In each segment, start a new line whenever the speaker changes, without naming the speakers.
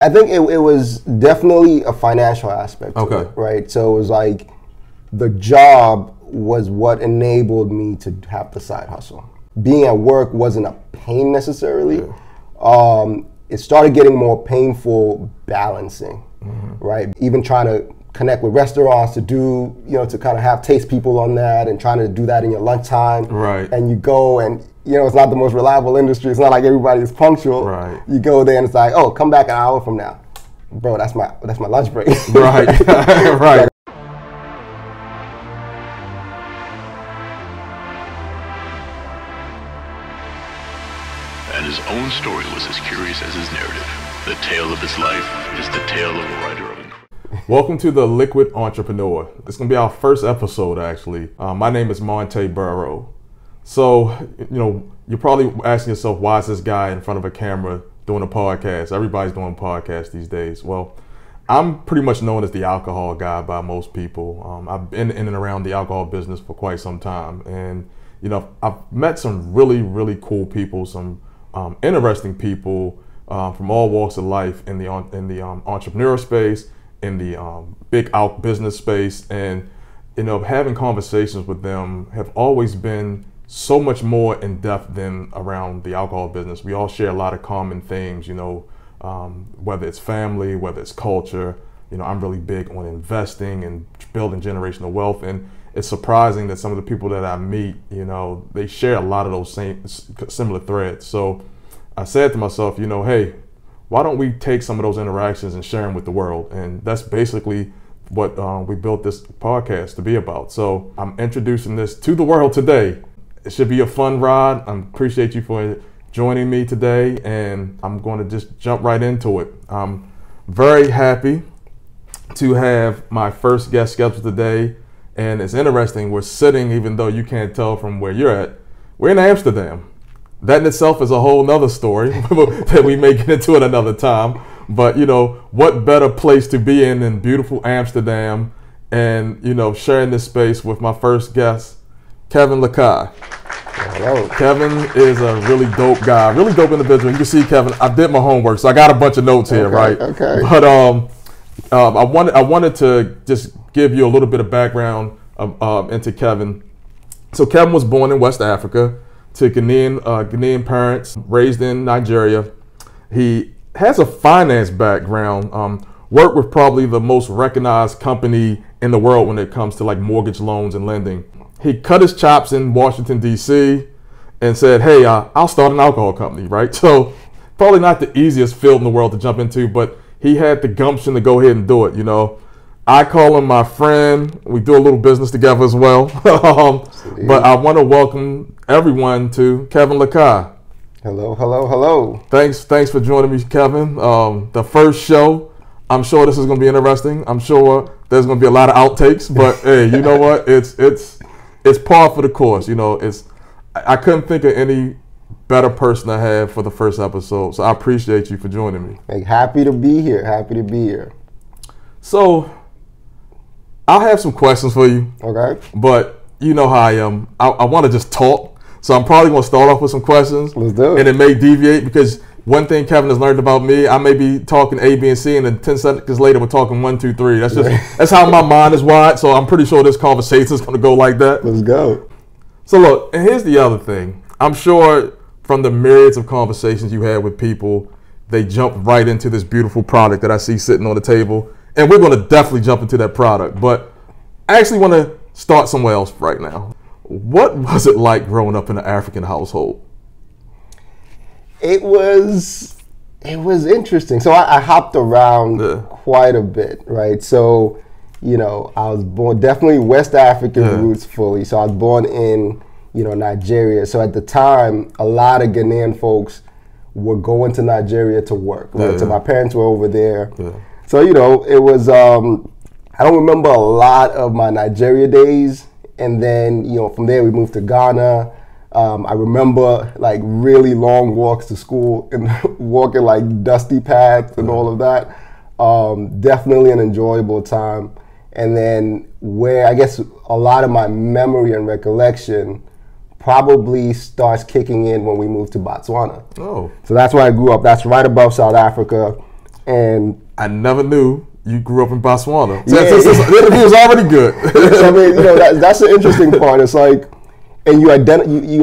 I think it was definitely a financial aspect to it, right? So it was like the job was what enabled me to have the side hustle. Being at work wasn't a pain necessarily. It started getting more painful balancing, right? Even trying to connect with restaurants to do, to kind of have taste people on that and trying to do that in your lunchtime. Right. And you go and, it's not the most reliable industry. It's not like everybody is punctual. Right. You go there and it's like, oh, come back an hour from now. Bro, that's my lunch break. Right. Right.
And his own story was as curious as his narrative. The tale of his life is the tale of a writer of incredible.
Welcome to the Liquid Entrepreneur. It's going to be our first episode, actually. My name is Monté Burrow. So, you're probably asking yourself, why is this guy in front of a camera doing a podcast? Everybody's doing podcasts these days. Well, I'm pretty much known as the alcohol guy by most people. I've been in and around the alcohol business for quite some time. And, I've met some really, really cool people, some interesting people from all walks of life in the entrepreneurial space, in the big out business space, and having conversations with them have always been so much more in depth than around the alcohol business. We all share a lot of common themes, whether it's family, whether it's culture. I'm really big on investing and building generational wealth, and it's surprising that some of the people that I meet, they share a lot of those similar threads. So I said to myself, hey, why don't we take some of those interactions and share them with the world? And that's basically what we built this podcast to be about. So I'm introducing this to the world today. It should be a fun ride. I appreciate you for joining me today, and I'm going to just jump right into it. I'm very happy to have my first guest scheduled today, and it's interesting. We're sitting, even though you can't tell from where you're at, we're in Amsterdam. That in itself is a whole nother story that we may get into at another time. But, what better place to be in beautiful Amsterdam and, sharing this space with my first guest, Kevin Larkai. Hello. Kevin is a really dope guy, really dope individual. You can see, Kevin, I did my homework, so I got a bunch of notes here, right? Okay. But I wanted to just give you a little bit of background into Kevin. So Kevin was born in West Africa to Ghanaian parents, raised in Nigeria. He has a finance background, worked with probably the most recognized company in the world when it comes to like mortgage loans and lending. He cut his chops in Washington, D.C. and said, hey, I'll start an alcohol company, right? So probably not the easiest field in the world to jump into, but he had the gumption to go ahead and do it, I call him my friend. We do a little business together as well. But I want to welcome everyone to Kevin Larkai.
Hello, hello, hello.
Thanks for joining me, Kevin. The first show, I'm sure this is going to be interesting. I'm sure there's going to be a lot of outtakes, but hey, you know what? It's par for the course. I couldn't think of any better person to have for the first episode, so I appreciate you for joining me.
Hey, happy to be here. Happy to be here.
So I have some questions for you. Okay. But you know how I am. I want to just talk. So I'm probably going to start off with some questions.
Let's do it.
And it may deviate because one thing Kevin has learned about me, I may be talking A, B, and C, and then 10 seconds later we're talking 1, 2, 3. That's how my mind is wired. So I'm pretty sure this conversation is going to go like that.
Let's go.
So look, and here's the other thing. I'm sure from the myriads of conversations you had with people, they jump right into this beautiful product that I see sitting on the table. And we're going to definitely jump into that product. But I actually want to start somewhere else right now. What was it like growing up in an African household?
It was interesting. So I hopped around quite a bit, right? So, I was born, definitely West African roots fully. So I was born in, Nigeria. So at the time, a lot of Ghanaian folks were going to Nigeria to work, right? So my parents were over there. So, it was, I don't remember a lot of my Nigeria days. And then, from there we moved to Ghana. I remember like really long walks to school and walking like dusty paths and all of that. Definitely an enjoyable time. And then where I guess a lot of my memory and recollection probably starts kicking in when we moved to Botswana. Oh. So that's where I grew up. That's right above South Africa. And
I never knew you grew up in Botswana.
Yeah,
the interview was already good.
I mean, that's the interesting part. It's like, and you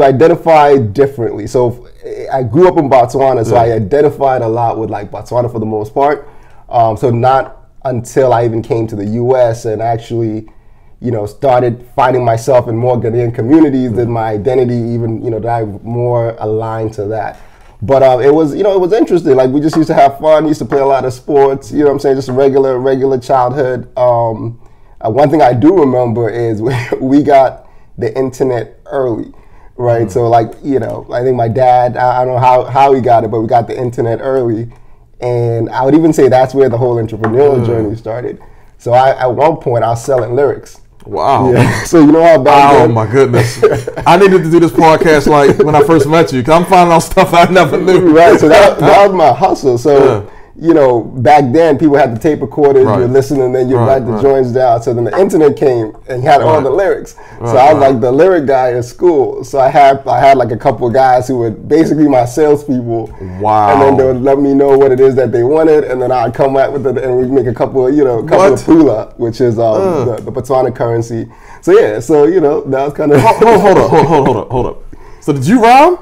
identify differently. So I grew up in Botswana, so I identified a lot with like Botswana for the most part. So not until I even came to the U.S. and actually, started finding myself in more Ghanaian communities did my identity even, that I more aligned to that. But it was interesting. Like, we just used to have fun, used to play a lot of sports, just regular childhood. One thing I do remember is we got the internet early, right? So like, I think my dad, I don't know how he got it, but we got the internet early. And I would even say that's where the whole entrepreneurial journey started. So at one point I was selling lyrics.
Wow.
Yeah. So you know how bad.
Oh my goodness. I needed to do this podcast like when I first met you, because I'm finding out stuff I never knew.
Right. So that was my hustle. So back then people had the tape recorders, you would listen and then you write the joints down. So then the internet came and you had all the lyrics. So I was like the lyric guy in school. So I had like a couple of guys who were basically my salespeople.
Wow.
And then they would let me know what it is that they wanted, and then I'd come out with it and we'd make a couple of pula, which is the Botswana currency. So yeah, that was kind of
hold up. So did you rhyme?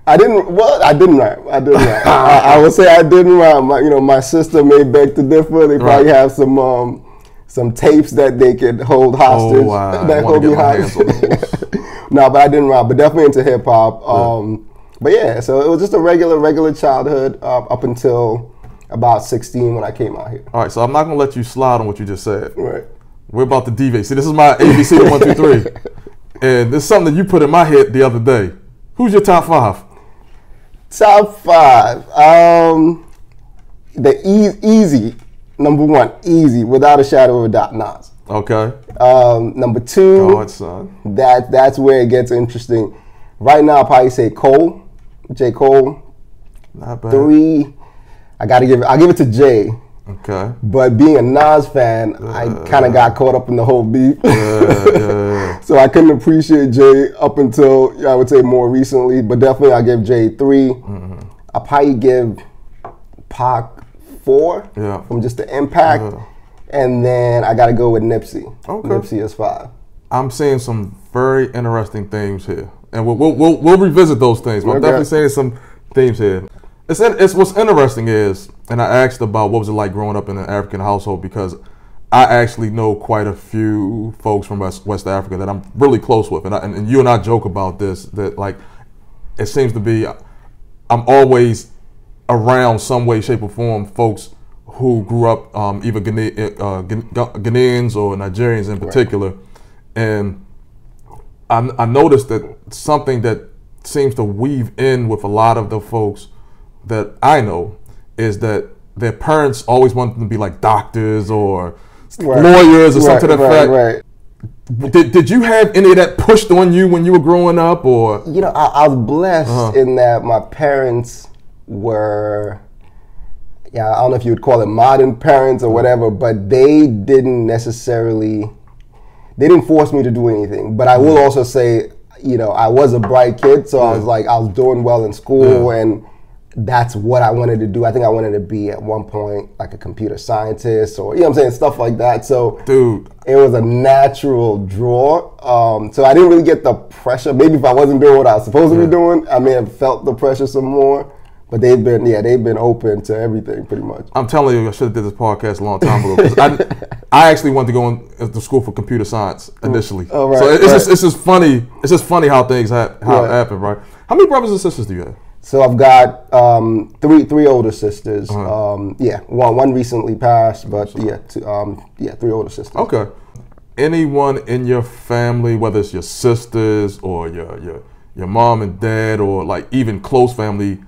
I didn't rhyme. I would say I didn't rhyme. My sister may beg to differ. They probably have some tapes that they could hold hostage.
Oh, wow.
That hold me hostage. No, but I didn't rhyme. But definitely into hip hop. But yeah, so it was just a regular childhood up until about 16 when I came out here.
All right, so I'm not gonna let you slide on what you just said.
Right.
We're about to deviate. See, this is my ABC to 1, 2, 3, and this is something that you put in my head the other day. Who's your top 5?
Top 5. The easy, number 1, easy, without a shadow of a doubt, Nas.
Okay.
Number 2,
God, son.
That's where it gets interesting. Right now, I'll probably say Cole, J. Cole.
Not bad.
3, I'll give it to Jay.
Okay.
But being a Nas fan, I kind of got caught up in the whole beef. So I couldn't appreciate Jay up until, I would say, more recently. But definitely I'll give Jay 3. I'll probably give Pac 4 from just the impact. And then I got to go with Nipsey.
Okay.
Nipsey is 5.
I'm seeing some very interesting themes here. And we'll revisit those things. But I'm definitely seeing some themes here. It's what's interesting is, and I asked about what was it like growing up in an African household, because I actually know quite a few folks from West Africa that I'm really close with, and you and I joke about this, that like it seems to be I'm always around some way, shape, or form folks who grew up either Ghanaians or Nigerians in particular, and I noticed that something that seems to weave in with a lot of the folks that I know is that their parents always wanted them to be like doctors or lawyers or something to that effect. Did you have any of that pushed on you when you were growing up, or?
I was blessed in that my parents were, I don't know if you would call it modern parents or whatever, but they didn't force me to do anything. But I will also say, I was a bright kid, so I was doing well in school, and that's what I wanted to do. I think I wanted to be at one point like a computer scientist, or stuff like that. So
dude,
it was a natural draw. So I didn't really get the pressure. Maybe if I wasn't doing what I was supposed to be doing, I may have felt the pressure some more. But they've been open to everything pretty much. I'm
telling you, I should have did this podcast a long time ago, because I actually wanted to go into school for computer science initially.
Oh, right,
so it's just funny. It's just funny how things happen, right? How many brothers and sisters do you have?
So I've got three older sisters. One recently passed, but three older sisters.
Okay. Anyone in your family, whether it's your sisters or your mom and dad, or like even close family,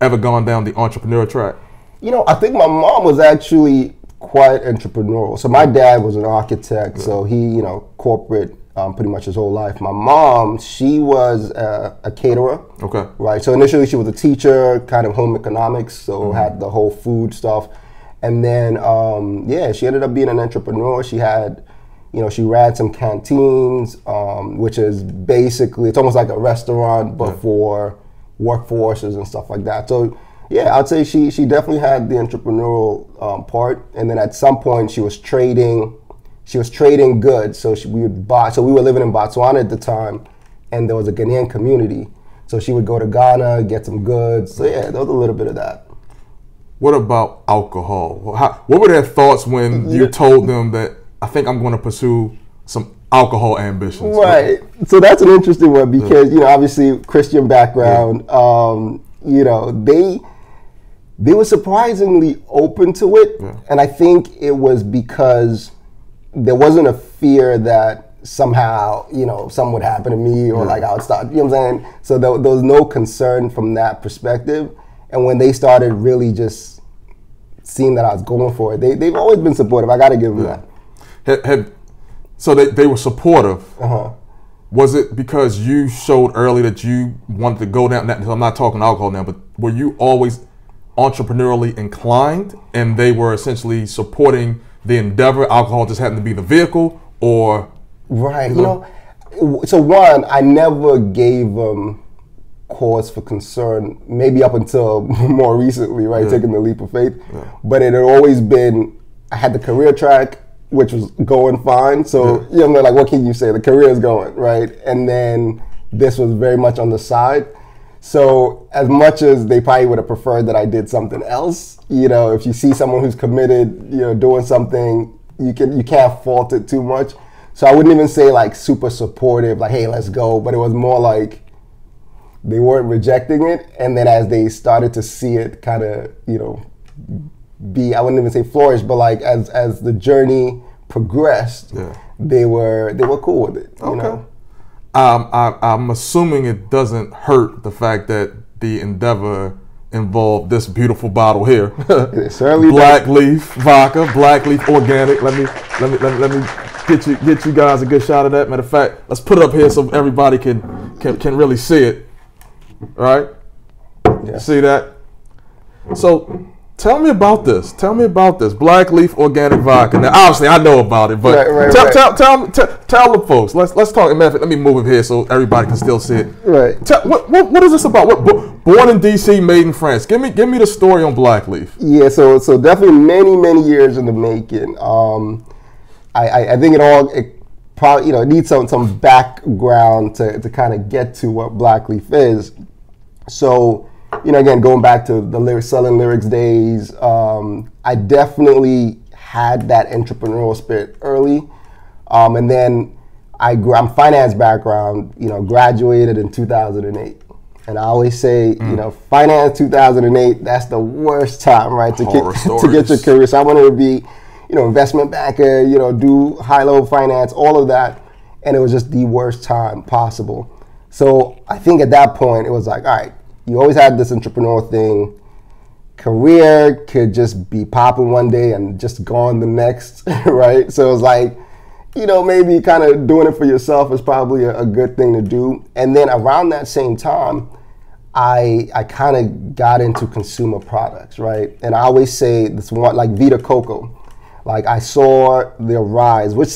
ever gone down the entrepreneurial track?
I think my mom was actually quite entrepreneurial. So my dad was an architect, so he, corporate pretty much his whole life. My mom, she was a caterer.
Okay.
Right. So initially she was a teacher, kind of home economics, so had the whole food stuff. And then, she ended up being an entrepreneur. She had, she ran some canteens, which is basically, it's almost like a restaurant, but for workforces and stuff like that. So Yeah, I'd say she definitely had the entrepreneurial part, and then at some point she was trading goods. So we would buy. So we were living in Botswana at the time, and there was a Ghanaian community. So she would go to Ghana, get some goods. So yeah, there was a little bit of that.
What about alcohol? What were their thoughts when you told them that I think I'm going to pursue some alcohol ambitions?
Right. So that's an interesting one because obviously Christian background. They were surprisingly open to it, and I think it was because there wasn't a fear that somehow something would happen to me or like I would start. You know what I'm saying? So there was no concern from that perspective. And when they started really just seeing that I was going for it, they've always been supportive. I got to give them that.
So they were supportive. Was it because you showed early that you wanted to go down? I'm not talking alcohol now, but were you always entrepreneurially inclined, and they were essentially supporting the endeavor? Alcohol just happened to be the vehicle, or
right? So one, I never gave them cause for concern. Maybe up until more recently, right? Taking the leap of faith, but it had always been. I had the career track, which was going fine. So like, what can you say? The career is going right, and then this was very much on the side. So as much as they probably would have preferred that I did something else, if you see someone who's committed, doing something, you can't fault it too much. So I wouldn't even say like super supportive, like, hey, let's go. But it was more like they weren't rejecting it. And then as they started to see it kind of, I wouldn't even say flourish, but like as the journey progressed, they were cool with it.
Okay. I'm assuming it doesn't hurt the fact that the endeavor involved this beautiful bottle here. Blackleaf Vodka, Blackleaf Organic. Let me get you guys a good shot of that. Matter of fact, let's put it up here so everybody can really see it. All right? Yeah. See that? So tell me about this. Blackleaf Organic Vodka. Now, obviously, I know about it, but tell the folks. Let's talk. Let me move it here so everybody can still see it. Right. What is this about? Born in D.C., made in France. Give me the story on Blackleaf.
Yeah. So definitely many years in the making. I think it probably it needs some background to kind of get to what Blackleaf is. So. Again, going back to the selling lyrics days, I definitely had that entrepreneurial spirit early. And then I'm finance background, graduated in 2008. And I always say, finance 2008, that's the worst time, right, to get your career. So I wanted to be, investment banker, do high-level finance, all of that. And it was just the worst time possible. So I think at that point, it was like, all right, you always had this entrepreneurial thing. Career could just be popping one day and just gone the next, right? So it was like, maybe kind of doing it for yourself is probably a good thing to do. And then around that same time, I kind of got into consumer products, right? And I always say this one, like Vita Coco. Like I saw their rise, which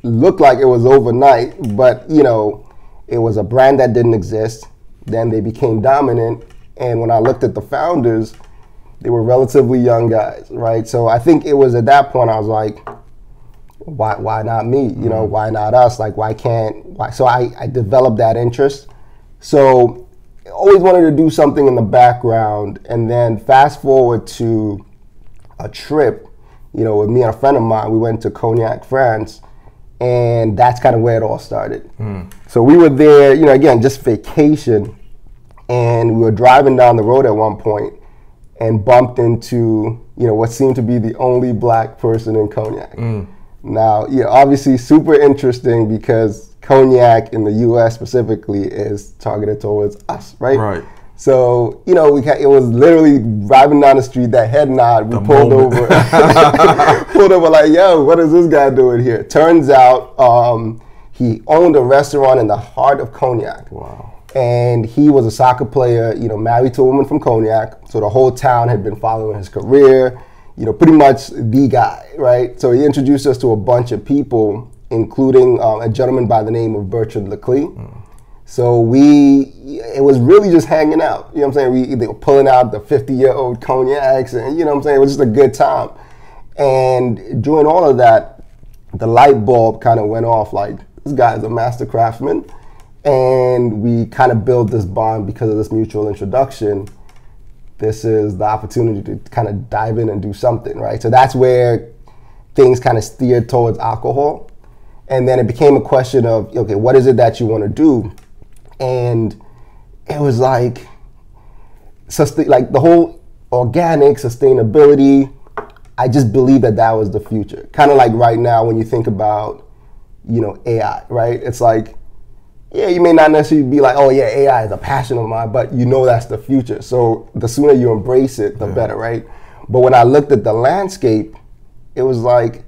looked like it was overnight, but it was a brand that didn't exist. Then they became dominant, and when I looked at the founders, they were relatively young guys, right? So I think it was at that point I was like, why not me? Why not us? Like, why? So I developed that interest. So I always wanted to do something in the background, and then fast forward to a trip, with me and a friend of mine. We went to Cognac, France. And that's kind of where it all started. So we were there, again, just vacation. And we were driving down the road at one point and bumped into, what seemed to be the only black person in Cognac. Now, obviously super interesting because Cognac in the U.S. specifically is targeted towards us, right? Right. So, it was literally driving down the street, that head nod, we pulled over. Pulled over like, yo, what is this guy doing here? Turns out he owned a restaurant in the heart of Cognac. Wow. And he was a soccer player, married to a woman from Cognac. So the whole town had been following his career, pretty much the guy, right? So he introduced us to a bunch of people, including a gentleman by the name of Bertrand Leclerc. So it was really just hanging out. You know what I'm saying? They were pulling out the 50-year-old cognacs, and you know what I'm saying? It was just a good time. And during all of that, the light bulb kind of went off, like, this guy's a master craftsman. And we kind of built this bond because of this mutual introduction. This is the opportunity to kind of dive in and do something, right? So that's where things kind of steered towards alcohol. And then it became a question of, okay, what is it that you want to do? And it was like the whole organic sustainability. I just believe that was the future. Kind of like right now when you think about, you know, AI, right? It's like, yeah, you may not necessarily be like, oh yeah, AI is a passion of mine, but you know that's the future. So the sooner you embrace it, the better, right? But when I looked at the landscape, it was like,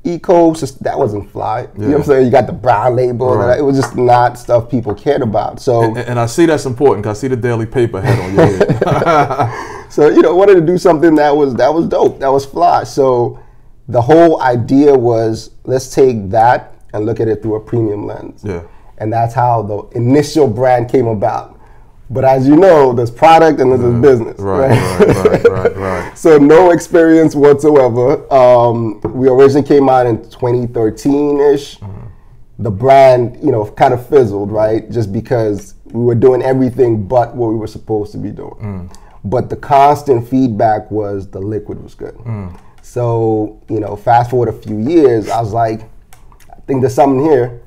that wasn't fly. You know what I'm saying? You got the brown label. Right. It was just not stuff people cared about. So,
and I see that's important because I see the daily paper head on your head.
So, you know, wanted to do something that was dope, that was fly. So the whole idea was, let's take that and look at it through a premium lens.
Yeah.
And that's how the initial brand came about. But as you know, there's product and there's business.
Right.
So no experience whatsoever. We originally came out in 2013-ish. The brand, you know, kind of fizzled, right? Just because we were doing everything but what we were supposed to be doing. But the constant feedback was the liquid was good. So, you know, fast forward a few years, I was like, I think there's something here.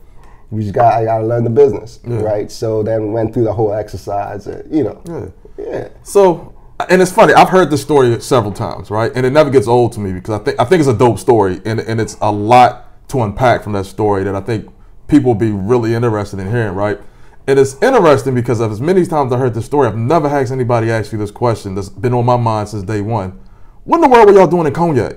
I gotta learn the business, right? So then we went through the whole exercise, you know.
So, and it's funny, I've heard this story several times, right? And it never gets old to me because I think it's a dope story, and it's a lot to unpack from that story that I think people will be really interested in hearing, right? And it's interesting because of as many times I heard this story, I've never had anybody ask you this question that's been on my mind since day one. What in the world were y'all doing in cognac?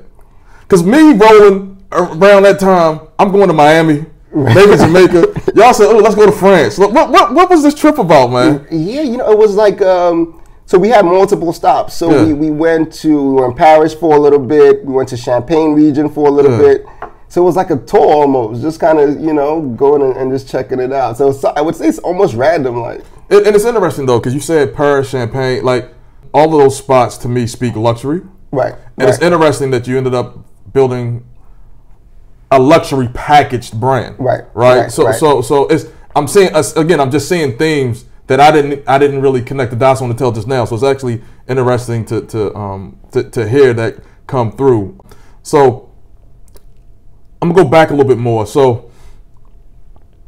Because me rolling around that time, I'm going to Miami, maybe Jamaica. Y'all said, "Oh, let's go to France." What was this trip about, man?
Yeah, you know, it was like so we had multiple stops. So we were in Paris for a little bit. We went to Champagne region for a little bit. So it was like a tour almost, just kind of, you know, going and just checking it out. So I would say it's almost random, like.
And it's interesting though, because you said Paris, Champagne, like all of those spots to me speak luxury.
Right.
And it's interesting that you ended up building a luxury packaged brand. Right. So it's, I'm saying again, I'm just seeing themes that I didn't really connect the dots on until just now. So it's actually interesting to hear that come through. So I'm gonna go back a little bit more. So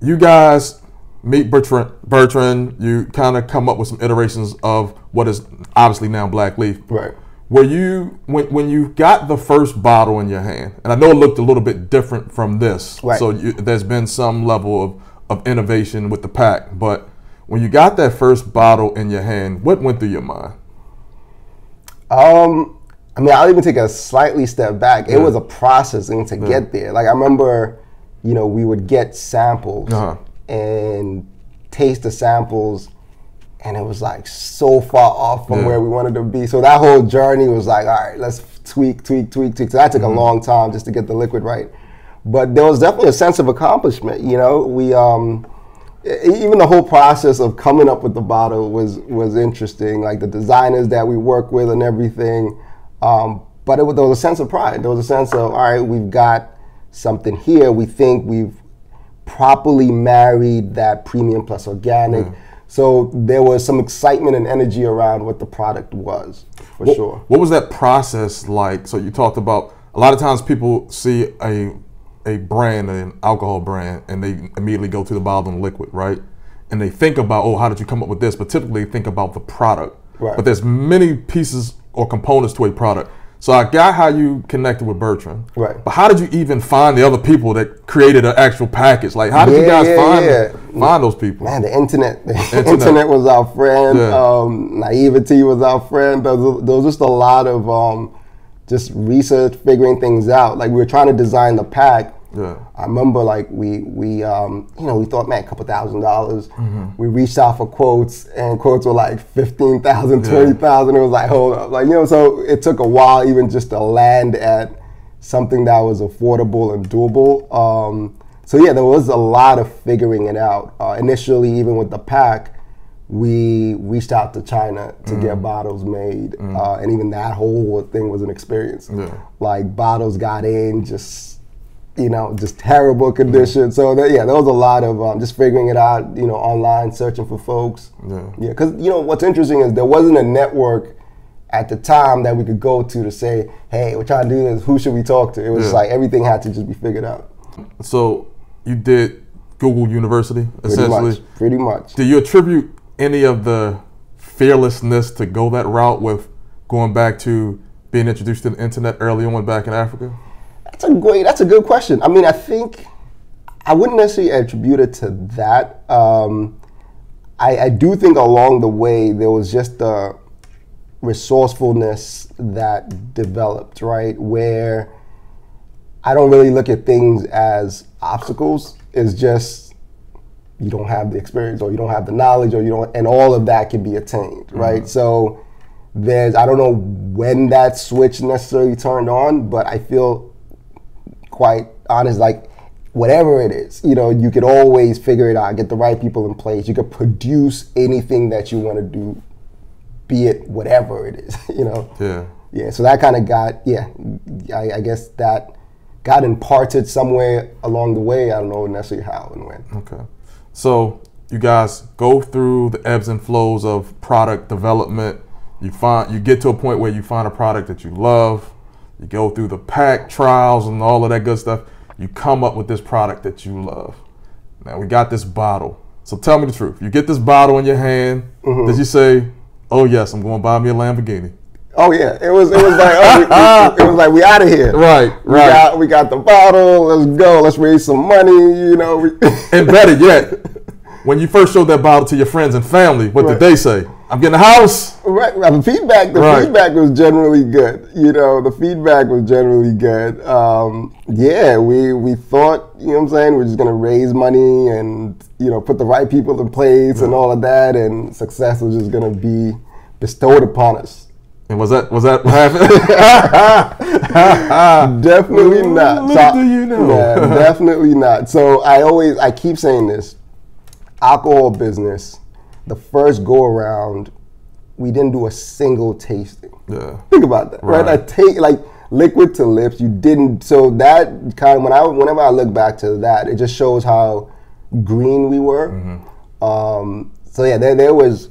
you guys meet Bertrand, you kind of come up with some iterations of what is obviously now Blackleaf.
Right.
Were you, when you got the first bottle in your hand, and I know it looked a little bit different from this, so there's been some level of innovation with the pack, but when you got that first bottle in your hand, what went through your mind?
I mean, I'll even take a slightly step back. It was a processing to get there. Like I remember, you know, we would get samples and taste the samples, and it was like so far off from where we wanted to be. So that whole journey was like, all right, let's tweak. So that took a long time just to get the liquid right. But there was definitely a sense of accomplishment. You know, we even the whole process of coming up with the bottle was interesting. Like the designers that we work with and everything. But there was a sense of pride. There was a sense of, all right, we've got something here. We think we've properly married that premium plus organic. So there was some excitement and energy around what the product was, for sure.
What was that process like? So you talked about, a lot of times people see a brand, an alcohol brand, and they immediately go to the bottle and liquid, right? And they think about, oh, how did you come up with this? But typically they think about the product. Right. But there's many pieces or components to a product. So I got how you connected with Bertrand.
Right.
But how did you even find the other people that created an actual package? Like, how did you guys find those people?
Man, the internet. The internet was our friend. Naivety was our friend. There was just a lot of just research, figuring things out. Like we were trying to design the pack. I remember like we thought, man, a couple $1,000s. We reached out for quotes, and quotes were like 15,000, 20,000. It was like, hold up, like, you know. So it took a while even just to land at something that was affordable and doable. So yeah, there was a lot of figuring it out. Initially, even with the pack, we reached out to China to get bottles made, and even that whole thing was an experience.
Yeah.
Like bottles got in just terrible condition. So there was a lot of just figuring it out, online, searching for folks. Yeah, because what's interesting is there wasn't a network at the time that we could go to say, hey, we're trying to do this, who should we talk to? It was like everything had to just be figured out.
So you did Google University, essentially?
Pretty much.
Do you attribute any of the fearlessness to go that route with going back to being introduced to the internet early on back in Africa?
That's a good question. I mean, I think I wouldn't necessarily attribute it to that. I do think along the way there was just a resourcefulness that developed, right? Where I don't really look at things as obstacles. It's just you don't have the experience or you don't have the knowledge or you don't, and all of that can be attained, right? So I don't know when that switch necessarily turned on, but I feel quite honest, like whatever it is, you could always figure it out, get the right people in place. You could produce anything that you want to do, be it whatever it is, Yeah, so that kind of I guess that got imparted somewhere along the way. I don't know necessarily how and when.
Okay. So you guys go through the ebbs and flows of product development. You get to a point where you find a product that you love. You go through the pack trials and all of that good stuff. You come up with this product that you love. Now we got this bottle. So tell me the truth. You get this bottle in your hand. Did you say, oh yes, I'm going to buy me a Lamborghini?
Oh yeah, it was like, it was like we out of here.
Right.
We got the bottle. Let's go. Let's raise some money.
And better yet, when you first showed that bottle to your friends and family, what did they say? I'm getting a house.
Right. The feedback was generally good. The feedback was generally good. We thought, what I'm saying, we're just gonna raise money and put the right people in place and all of that, and success was just gonna be bestowed upon us.
And was that what happened?
Definitely not.
Little do you know.
Yeah, definitely not. So I keep saying this. Alcohol business, the first go around, we didn't do a single tasting.
Yeah.
Think about that, right? I take like liquid to lips. You didn't. So that kind of whenever I look back to that, it just shows how green we were. So yeah, there was,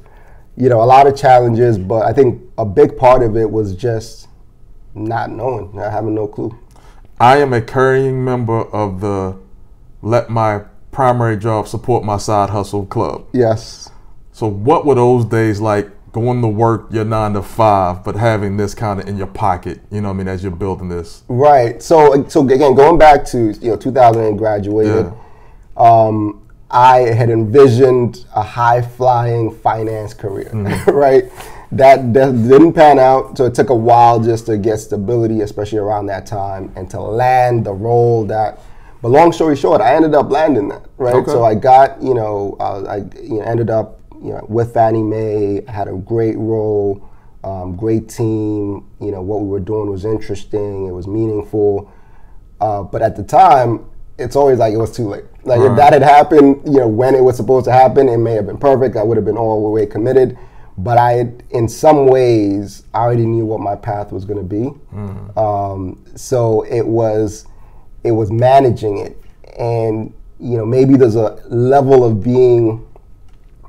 a lot of challenges, but I think a big part of it was just not having no clue.
I am a carrying member of the Let My Primary Job Support My Side Hustle Club.
Yes.
So what were those days like, going to work your 9 to 5, but having this kind of in your pocket, as you're building this? Right.
So again, going back to 2000 and graduated, I had envisioned a high-flying finance career, right? That didn't pan out, so it took a while just to get stability, especially around that time, and to land the role that. But long story short, I ended up landing that, right? Okay. So I got, I ended up, with Fannie Mae. I had a great role, great team. What we were doing was interesting. It was meaningful. But at the time, it's always like it was too late. Like if that had happened, when it was supposed to happen, it may have been perfect. I would have been all the way committed. But in some ways, I already knew what my path was going to be. So it was managing it. And, maybe there's a level of being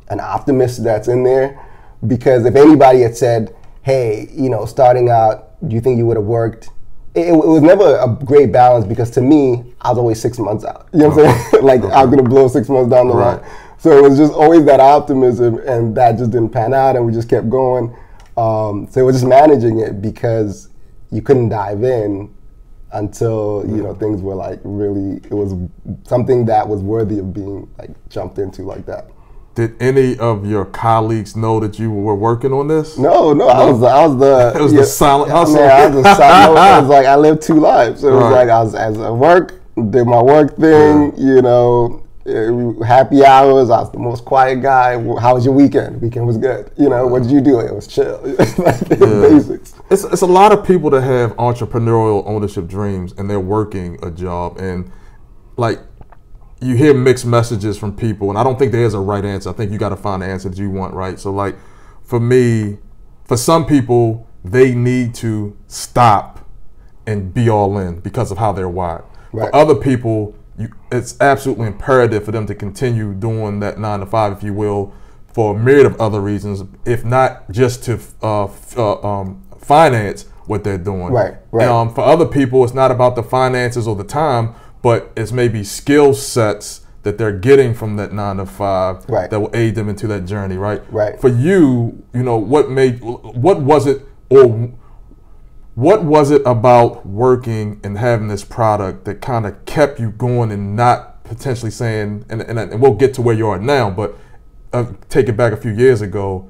an optimist that's in there. Because if anybody had said, hey, starting out, do you think you would have worked? It was never a great balance, because to me, I was always 6 months out. You know what I'm saying? Like I was going to blow 6 months down the line. So it was just always that optimism, and that just didn't pan out, and we just kept going. So it was just managing it, because you couldn't dive in until things were like really. It was something that was worthy of being like jumped into like that.
Did any of your colleagues know that you were working on this?
No. I was the.
It was the silent hustle.
I was the silent. It was like I lived two lives. It was like I was at work, did my work thing. Happy hours. I was the most quiet guy. How was your weekend? Weekend was good. What did you do? It was chill. Basics.
It's a lot of people that have entrepreneurial ownership dreams, and they're working a job, and like you hear mixed messages from people, and I don't think there is a right answer. I think you got to find the answer that you want, right? So like for me, for some people, they need to stop and be all in because of how they're wired.
Right.
For other people, it's absolutely imperative for them to continue doing that 9 to 5, if you will, for a myriad of other reasons, if not just to finance what they're doing.
Right, right.
For other people, it's not about the finances or the time, but it's maybe skill sets that they're getting from that 9 to 5
right.
that will aid them into that journey, right?
Right.
For you, what was it about working and having this product that kind of kept you going and not potentially saying, and we'll get to where you are now, but take it back a few years ago,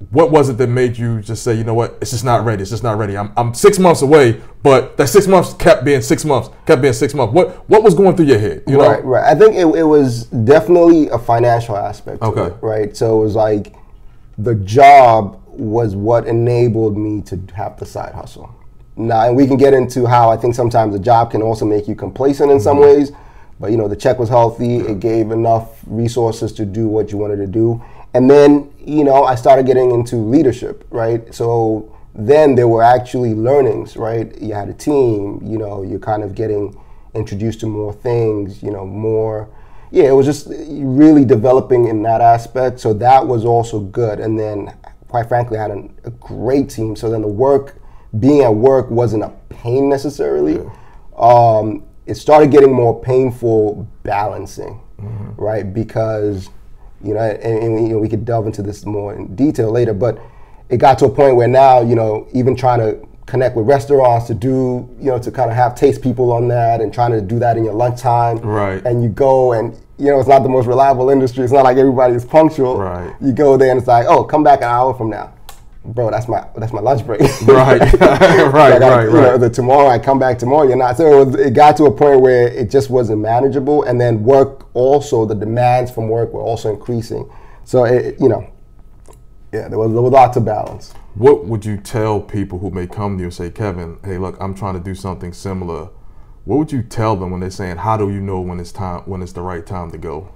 what was it that made you just say, you know what, it's just not ready, it's just not ready. I'm 6 months away, but that 6 months kept being 6 months. What was going through your head? You know?
Right. I think it was definitely a financial aspect to it, right? So it was like the job was what enabled me to have the side hustle. Now, and we can get into how I think sometimes the job can also make you complacent in some ways, but the check was healthy. It gave enough resources to do what you wanted to do. And then, I started getting into leadership, right? So then there were actually learnings, right? You had a team, you're kind of getting introduced to more things, more. Yeah, it was just really developing in that aspect. So that was also good. And then, quite frankly, I had a great team. So then being at work wasn't a pain necessarily. Yeah. It started getting more painful balancing, right? Because, and we could delve into this more in detail later, but it got to a point where now, even trying to connect with restaurants to do, to kind of have taste people on that and trying to do that in your lunchtime. Right. And you go and, it's not the most reliable industry. It's not like everybody is punctual. Right. You go there and it's like, oh, come back an hour from now. Bro, that's my lunch break. Right. Right. Tomorrow I come back tomorrow. You're not. So it got to a point where it just wasn't manageable, and then work also. The demands from work were also increasing. So there was a lot to balance.
What would you tell people who may come to you and say, Kevin, hey, look, I'm trying to do something similar? What would you tell them when they're saying, how do you know when it's the right time to go?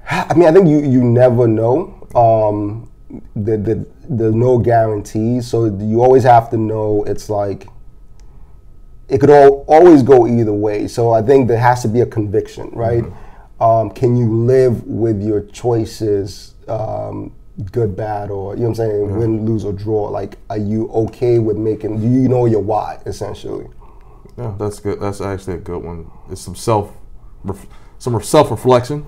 I mean, I think you never know. There's no guarantees, so you always have to know. It's like it could always go either way. So I think there has to be a conviction, right? Can you live with your choices, good, bad, or you know what I'm saying, win, lose, or draw? Like, are you okay with making? Do you know your why, essentially?
Yeah, that's good. That's actually a good one. It's some self-reflection.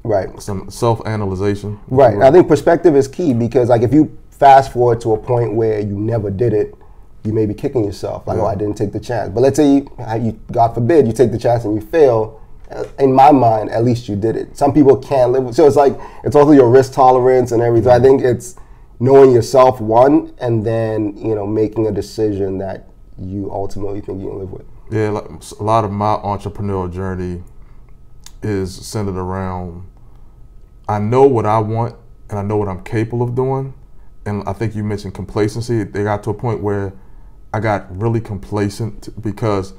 Right.
Some self-analyzation.
Right. I think perspective is key, because like if you fast forward to a point where you never did it, you may be kicking yourself like, oh, I didn't take the chance. But let's say you, God forbid, you take the chance and you fail. In my mind, at least you did it. Some people can't live with, so it's like, it's also your risk tolerance and everything. I think it's knowing yourself, one, and then, making a decision that you ultimately think you can live with.
Yeah, like a lot of my entrepreneurial journey is centered around, I know what I want and I know what I'm capable of doing. And I think you mentioned complacency. They got to a point where I got really complacent because,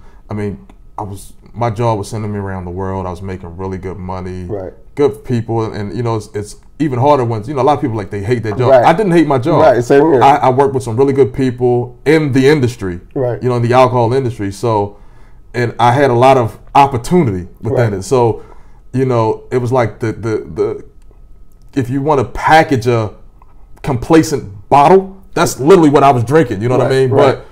my job was sending me around the world. I was making really good money, good people. And it's even harder when, a lot of people they hate their job. Right. I didn't hate my job.
Right, same here.
I worked with some really good people in the industry, in the alcohol industry. So, and I had a lot of opportunity within it. So, it was like the if you want to package a complacent bottle, that's literally what I was drinking. You know what I mean? But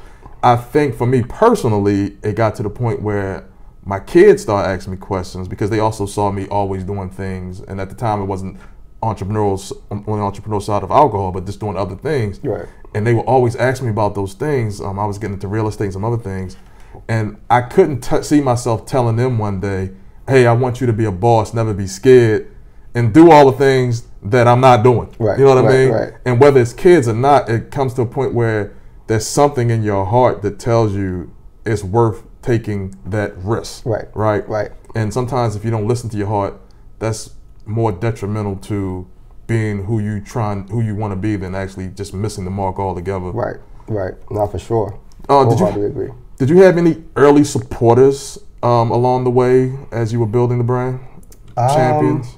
I think for me personally, it got to the point where my kids started asking me questions because they also saw me always doing things. And at the time, it wasn't on the entrepreneurial side of alcohol, but just doing other things. Right. And they would always ask me about those things. I was getting into real estate and some other things. And I couldn't see myself telling them one day, hey, I want you to be a boss, never be scared, and do all the things that I'm not doing. Right. You know what I mean? Right. And whether it's kids or not, it comes to a point where there's something in your heart that tells you it's worth taking that risk. Right. And sometimes if you don't listen to your heart, that's more detrimental to being who you want to be than actually just missing the mark altogether. Right. Not for sure. Did you have any early supporters along the way as you were building the brand? Champions?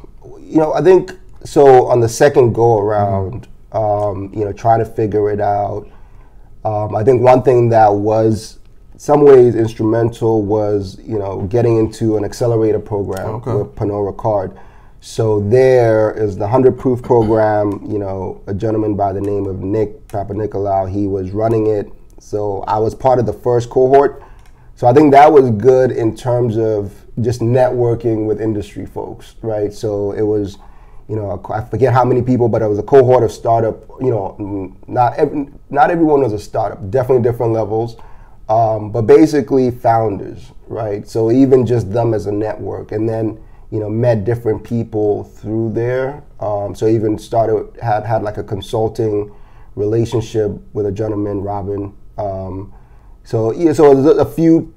I think so. On the second go around, trying to figure it out. I think one thing that was some ways instrumental was, getting into an accelerator program with Panora Card. So there is the 100 Proof program, a gentleman by the name of Nick Papanikolaou, he was running it. So I was part of the first cohort. So I think that was good in terms of just networking with industry folks, right? So it was, I forget how many people, but it was a cohort of startup, not everyone was a startup, definitely different levels. But basically founders, right? So even just them as a network, and then met different people through there. So even had like a consulting relationship with a gentleman, Robin. So there's a few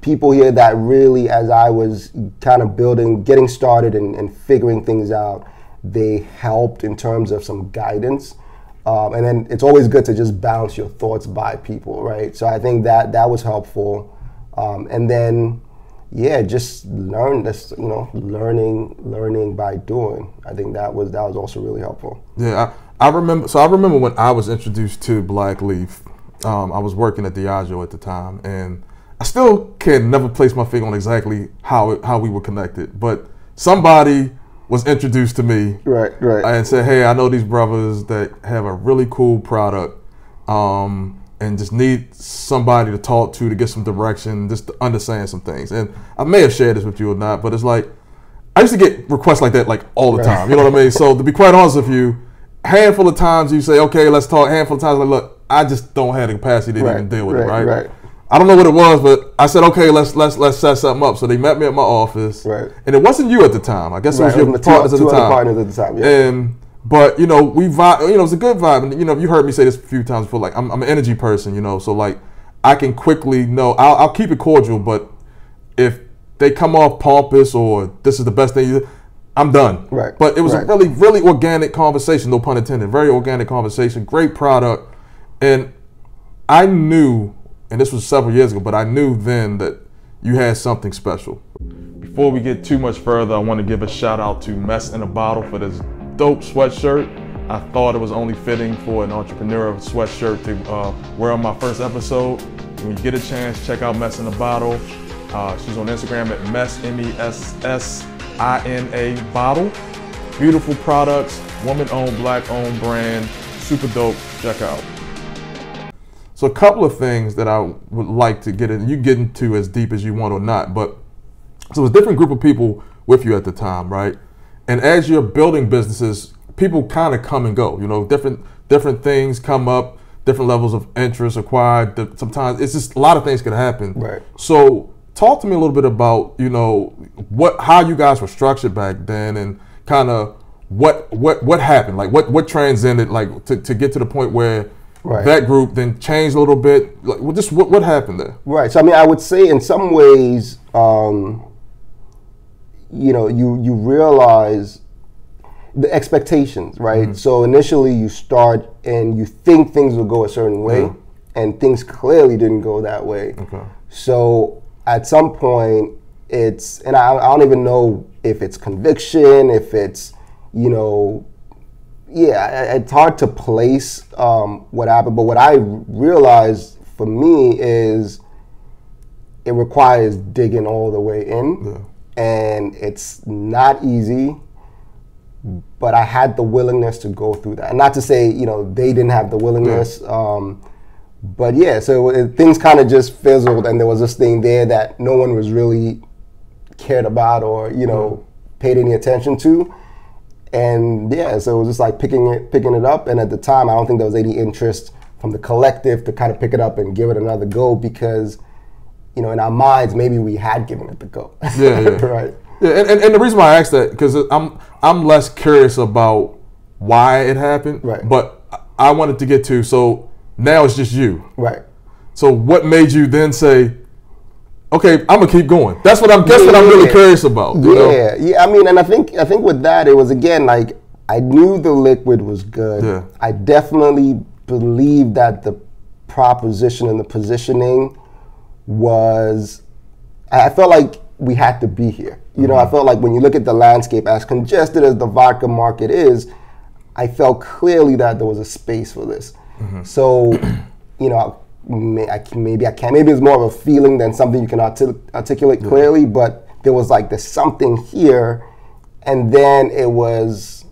people here that really, as I was kind of getting started and figuring things out, they helped in terms of some guidance. And then it's always good to just bounce your thoughts by people, right? So I think that was helpful. And then, just learn this, learning by doing. I think that was also really helpful.
Yeah, I remember. So I remember when I was introduced to Blackleaf. I was working at Diageo at the time, and I still can never place my finger on exactly how we were connected. But somebody was introduced to me,
right,
and said, "Hey, I know these brothers that have a really cool product, and just need somebody to talk to get some direction, just to understand some things." And I may have shared this with you or not, but it's like I used to get requests like that all the time. You know what I mean? So to be quite honest with you, a handful of times you say, "Okay, let's talk." A handful of times, like, look, I just don't have the capacity to even deal with it. Right. I don't know what it was, but I said, okay, let's set something up. So they met me at my office, and it wasn't you at the time. I guess it was your partners at the time.
Partners at the time, yeah.
But we vibe. It was a good vibe, and you heard me say this a few times before. Like I'm an energy person, so like I can quickly know. I'll keep it cordial, but if they come off pompous or this is the best thing, I'm done.
Right.
But it was a really, really organic conversation. No pun intended. Very organic conversation. Great product, and I knew. And this was several years ago, but I knew then that you had something special. Before we get too much further, I want to give a shout out to Mess in a Bottle for this dope sweatshirt. I thought it was only fitting for an entrepreneurial sweatshirt to wear on my first episode. When you get a chance, check out Mess in a Bottle. She's on Instagram at Mess, MESSINA Bottle. Beautiful products, woman-owned, black-owned brand, super dope. Check out. So a couple of things that I would like to get in, you get into as deep as you want or not, but so it's a different group of people with you at the time, right? And as you're building businesses, people kind of come and go, different things come up, different levels of interest acquired. Sometimes it's just a lot of things can happen.
Right.
So talk to me a little bit about, how you guys were structured back then and kind of what happened, like what transcended, like to get to the point where that group then changed a little bit. Like, just what happened there?
Right. So I mean, I would say in some ways, you realize the expectations, right? Mm-hmm. So initially you start and you think things will go a certain way, and things clearly didn't go that way. Okay. So at some point, and I don't even know if it's conviction, if it's it's hard to place what happened, but what I realized for me is it requires digging all the way in, and it's not easy, but I had the willingness to go through that. And not to say, they didn't have the willingness, but so things kind of just fizzled, and there was this thing there that no one was really cared about or, paid any attention to. And so it was just like picking it up. And at the time, I don't think there was any interest from the collective to kind of pick it up and give it another go because, in our minds, maybe we had given it the go. Right.
Yeah, and the reason why I asked that, because I'm less curious about why it happened. Right. But I wanted to get to, so now it's just you.
Right.
So what made you then say, okay, I'm gonna keep going? That's what I'm really curious about.
Yeah. I mean, and I think with that, it was again like I knew the liquid was good. Yeah. I definitely believed that the proposition and the positioning was I felt like we had to be here. You know, I felt like when you look at the landscape, as congested as the vodka market is, I felt clearly that there was a space for this. So, you know, maybe it's more of a feeling than something you can articulate clearly, but there was like there's something here, and then it was,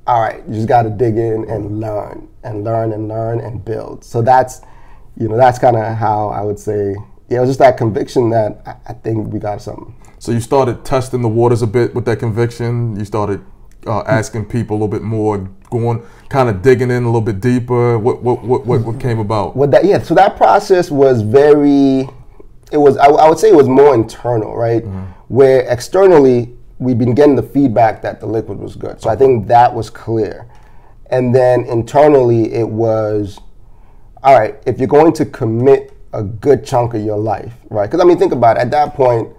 all right, you just got to dig in and learn and learn and learn and build. So that's, you know, that's kind of how I would say, yeah, it was just that conviction that I think we got something.
So you started testing the waters a bit with that conviction. You started asking people a little bit more, going kind of digging in a little bit deeper. What came about?
So that process was very. It was I would say it was more internal, right? Where externally we've been getting the feedback that the liquid was good. So I think that was clear, and then internally it was, all right, if you're going to commit a good chunk of your life, right? Because I mean, think about it. At that point,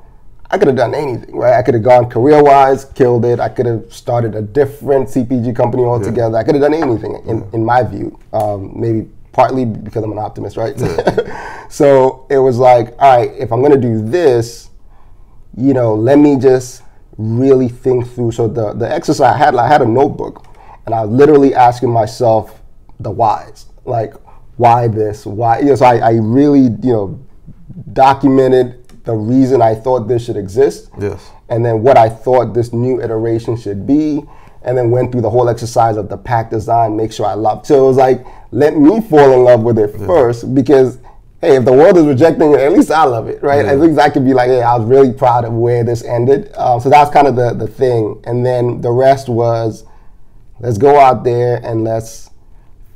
I could have done anything, right? I could have gone career-wise, killed it. I could have started a different CPG company altogether. I could have done anything, in my view. Maybe partly because I'm an optimist, right? So it was like, all right, if I'm going to do this, you know, let me just really think through. So the exercise I had a notebook, and I was literally asking myself the whys, like, why this? Why? You know, so I really, you know, documented the reason I thought this should exist, and then what I thought this new iteration should be, and then went through the whole exercise of the pack design, make sure I loved. So it was like, let me fall in love with it first, because hey, if the world is rejecting it, at least I love it, right? At least I could be like, hey, I was really proud of where this ended. So that's kind of the thing, and then the rest was, let's go out there and let's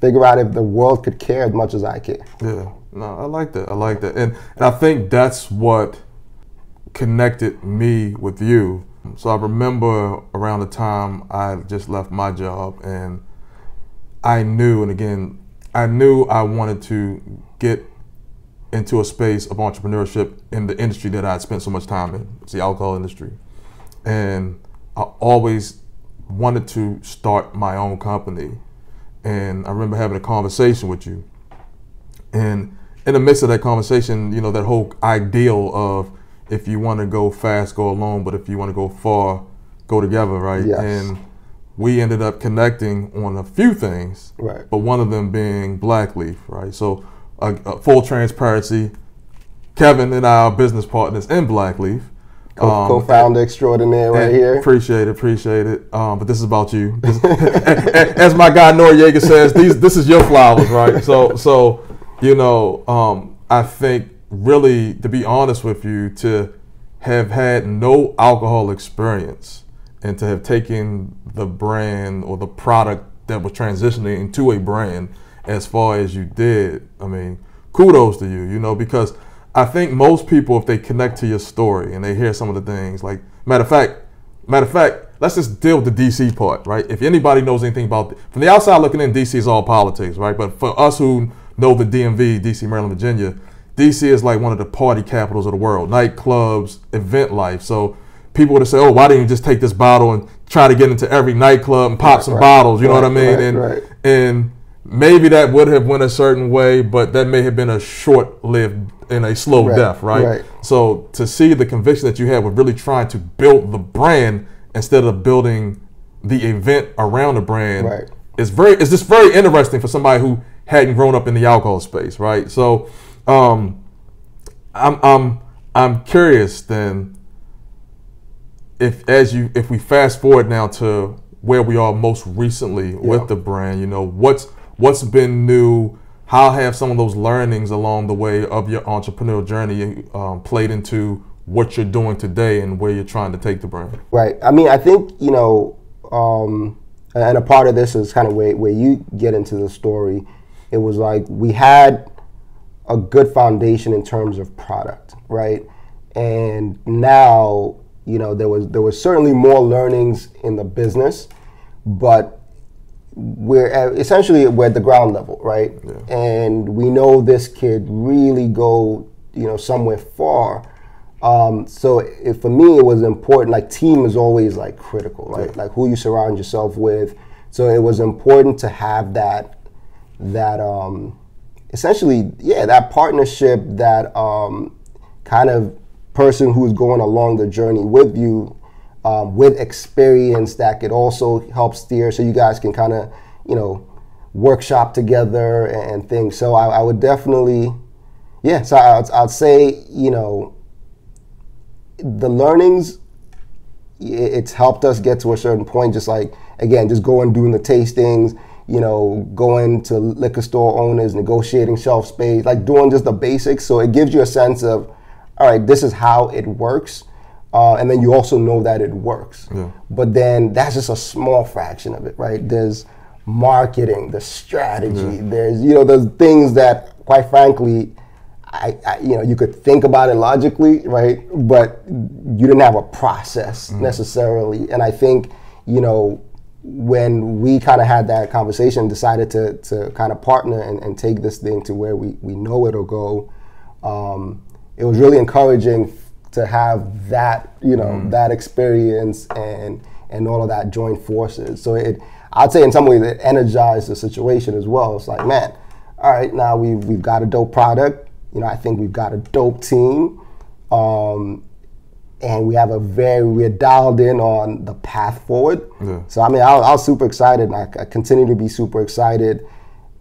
figure out if the world could care as much as I care.
Yeah. No, I like that. I like that. And I think that's what connected me with you. So I remember around the time I just left my job, and I knew, and again, I knew I wanted to get into a space of entrepreneurship in the industry that I'd spent so much time in. It's the alcohol industry. And I always wanted to start my own company. And I remember having a conversation with you. And in the midst of that conversation, you know, that whole ideal of if you want to go fast, go alone, but if you want to go far, go together, right?
Yes.
And we ended up connecting on a few things,
right?
But one of them being Blackleaf, right? So full transparency, Kevin and I are business partners in Blackleaf.
Co-founder extraordinaire right here.
Appreciate it. But this is about you. As my guy Noriega says, this is your flowers, right? So you know, I think really, to be honest with you, to have had no alcohol experience and to have taken the brand or the product that was transitioning into a brand as far as you did, I mean, kudos to you, you know, because I think most people, if they connect to your story and they hear some of the things, like, matter of fact, let's just deal with the DC part, right? If anybody knows anything about from the outside looking in, DC is all politics, right? But for us who know the DMV, DC, Maryland, Virginia, DC is like one of the party capitals of the world, nightclubs, event life. So people would say, oh, why didn't you just take this bottle and try to get into every nightclub and pop some bottles, you know what I mean? And maybe that would have went a certain way, but that may have been a short-lived and a slow death, right? So to see the conviction that you had with really trying to build the brand instead of building the event around the brand is just very interesting for somebody who hadn't grown up in the alcohol space, right? So I'm curious then, if we fast forward now to where we are most recently with the brand, you know, what's been new? How have some of those learnings along the way of your entrepreneurial journey played into what you're doing today and where you're trying to take the brand?
Right. I mean, I think, you know, and a part of this is kind of where you get into the story. It was like we had a good foundation in terms of product, right? And now, you know, there was certainly more learnings in the business, but we're at the ground level, right? And we know this could really go, you know, somewhere far. So for me, it was important. Like, team is always like critical, right? Like who you surround yourself with. So it was important to have that essentially, that partnership that kind of person who's going along the journey with you, with experience that could also help steer, so you guys can kind of, you know, workshop together and things. So I would definitely, yeah. So I'd say, you know, the learnings, it's helped us get to a certain point. Just like, again, just going doing the tastings, you know, going to liquor store owners, negotiating shelf space, like doing just the basics. So it gives you a sense of, all right, this is how it works. And then you also know that it works. Yeah. But then that's just a small fraction of it, right? There's marketing, the strategy, there's, you know, there's things that, quite frankly, I you know, you could think about it logically, right? But you didn't have a process necessarily. And I think, you know, when we kind of had that conversation, decided to kind of partner and take this thing to where we know it'll go, it was really encouraging to have that, you know, that experience and all of that joint forces. So I'd say in some ways it energized the situation as well. It's like, man, all right, now we've got a dope product. You know, I think we've got a dope team. And we're dialed in on the path forward. Yeah. So I mean, I was super excited, and I continue to be super excited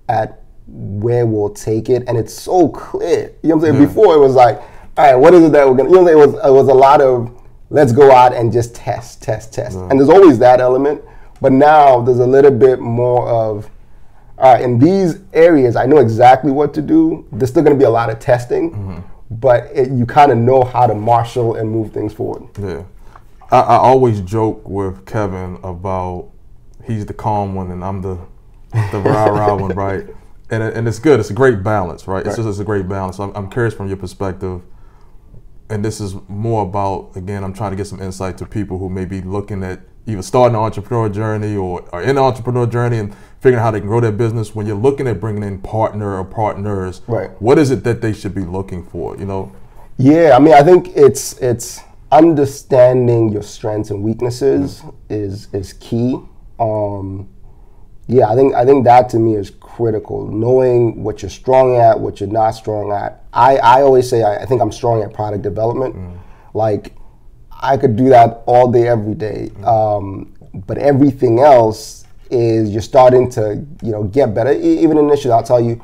at where we'll take it. And it's so clear. You know what I'm saying? Yeah. Before it was like, all right, what is it that we're gonna? You know, it was a lot of let's go out and just test. Yeah. And there's always that element, but now there's a little bit more of, all right, in these areas, I know exactly what to do. There's still gonna be a lot of testing. But you kind of know how to marshal and move things forward. Yeah.
I always joke with Kevin about he's the calm one and I'm the rah-rah one, right? And it's good. It's a great balance, right? It's a great balance. I'm curious from your perspective, and this is more about, again, I'm trying to get some insight to people who may be looking at either starting an entrepreneurial journey or are in an entrepreneurial journey and figuring out how they can grow their business. When you're looking at bringing in partner or partners, what is it that they should be looking for, you know?
Yeah, I mean, I think it's understanding your strengths and weaknesses is key. Yeah, I think that to me is critical. Knowing what you're strong at, what you're not strong at. I always say I think I'm strong at product development. Like, I could do that all day, every day. But everything else is you're starting to, you know, get better. Even initially, I'll tell you,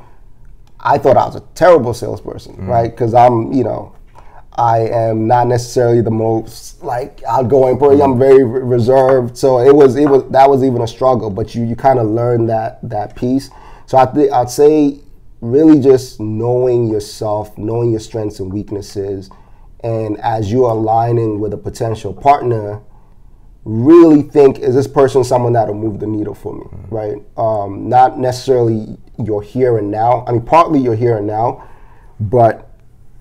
I thought I was a terrible salesperson, right? Because I am not necessarily the most like outgoing person. I'm very reserved. So that was even a struggle. But you kind of learn that piece. So I'd say really just knowing yourself, knowing your strengths and weaknesses, and as you're aligning with a potential partner, really think, is this person someone that'll move the needle for me, right? Not necessarily your here and now. I mean, partly your here and now, but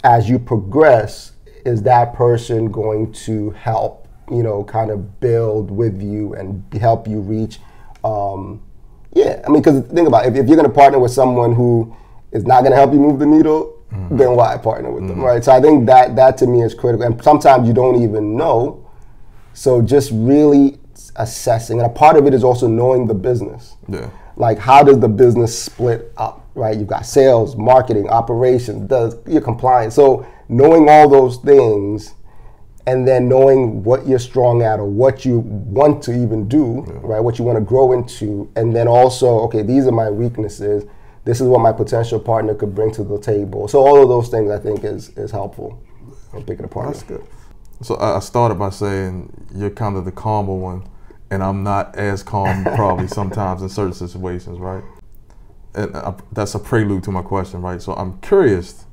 as you progress, is that person going to help, you know, kind of build with you and help you reach? Yeah, I mean, because think about it, if you're going to partner with someone who is not going to help you move the needle, then why partner with them, right? So I think that to me is critical. And sometimes you don't even know. So just really assessing. And a part of it is also knowing the business. Yeah. Like, how does the business split up, right? You've got sales, marketing, operations, your compliance. So knowing all those things and then knowing what you're strong at or what you want to even do, right? What you want to grow into. And then also, okay, these are my weaknesses. This is what my potential partner could bring to the table. So all of those things I think is helpful in picking a partner.
That's good. So I started by saying you're kind of the calmer one, and I'm not as calm probably sometimes in certain situations, right? And that's a prelude to my question, right? So I'm curious.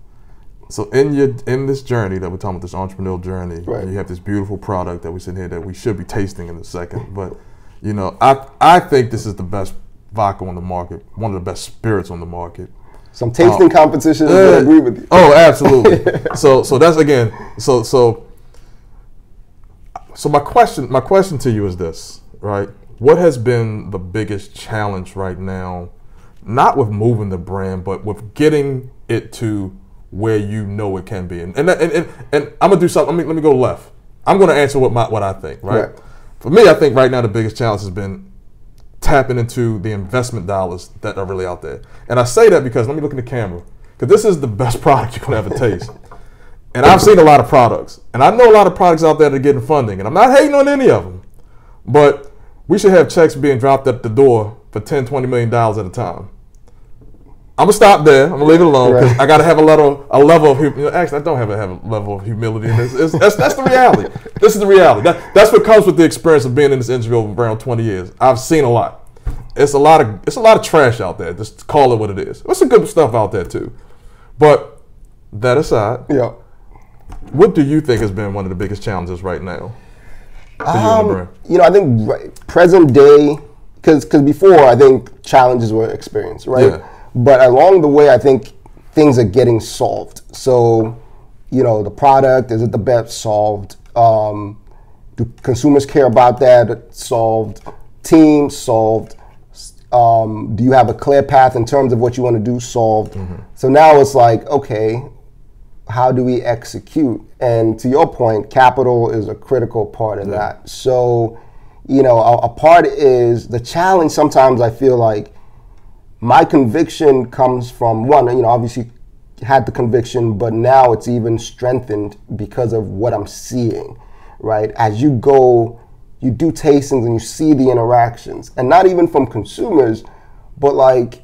So in this journey that we're talking about, this entrepreneurial journey, you have this beautiful product that we sit here that we should be tasting in a second. But you know, I think this is the best vodka on the market, one of the best spirits on the market.
Some tasting competitions, I agree with you.
Oh, absolutely. So that's again. So my question to you is this, right? What has been the biggest challenge right now, not with moving the brand, but with getting it to where you know it can be? And I'm gonna do something. Let me go left. I'm gonna answer what I think, right? For me, I think right now the biggest challenge has been tapping into the investment dollars that are really out there. And I say that because, let me look in the camera, because this is the best product you can ever taste. And I've seen a lot of products. And I know a lot of products out there that are getting funding. And I'm not hating on any of them. But we should have checks being dropped at the door for $10, $20 million at a time. I'm going to stop there. I'm going to leave it alone because I got to have a level of humility. Actually, I don't have a level of humility in this. That's the reality. This is the reality. That's what comes with the experience of being in this industry over around 20 years. I've seen a lot. It's a lot of trash out there. Just call it what it is. There's some good stuff out there too. But that aside, what do you think has been one of the biggest challenges right now?
I think present day, because before I think challenges were experienced, right? Yeah. But along the way, I think things are getting solved. So, the product, is it the best? Solved. Do consumers care about that? Solved. Team, solved. Do you have a clear path in terms of what you want to do? Solved. Mm-hmm. So now it's like, okay, how do we execute? And to your point, capital is a critical part of that. So, a part is the challenge. Sometimes I feel like my conviction comes from one, obviously had the conviction, but now it's even strengthened because of what I'm seeing, right? As you go, you do tastings and you see the interactions, and not even from consumers, but like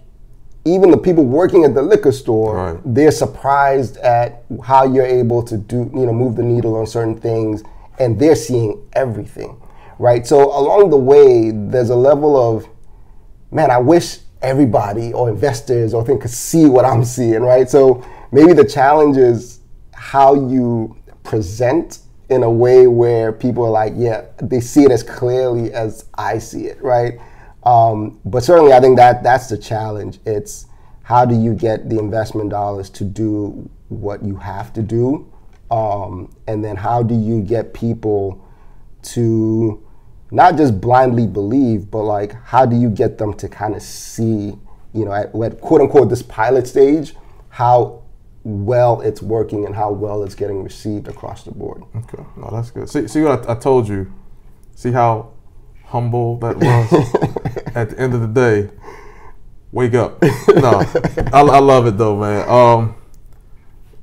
even the people working at the liquor store, they're surprised at how you're able to do, move the needle on certain things, and they're seeing everything, right? So along the way, there's a level of, man, I wish everybody or investors or things could see what I'm seeing, right? So maybe the challenge is how you present in a way where people are like, yeah, they see it as clearly as I see it, right? But certainly I think that's the challenge. It's how do you get the investment dollars to do what you have to do? And then how do you get people to not just blindly believe, but like how do you get them to kind of see, at quote unquote this pilot stage, how well it's working and how well it's getting received across the board. Okay,
no, that's good. See what I told you. See how humble that was. At the end of the day, wake up. No, I love it though, man.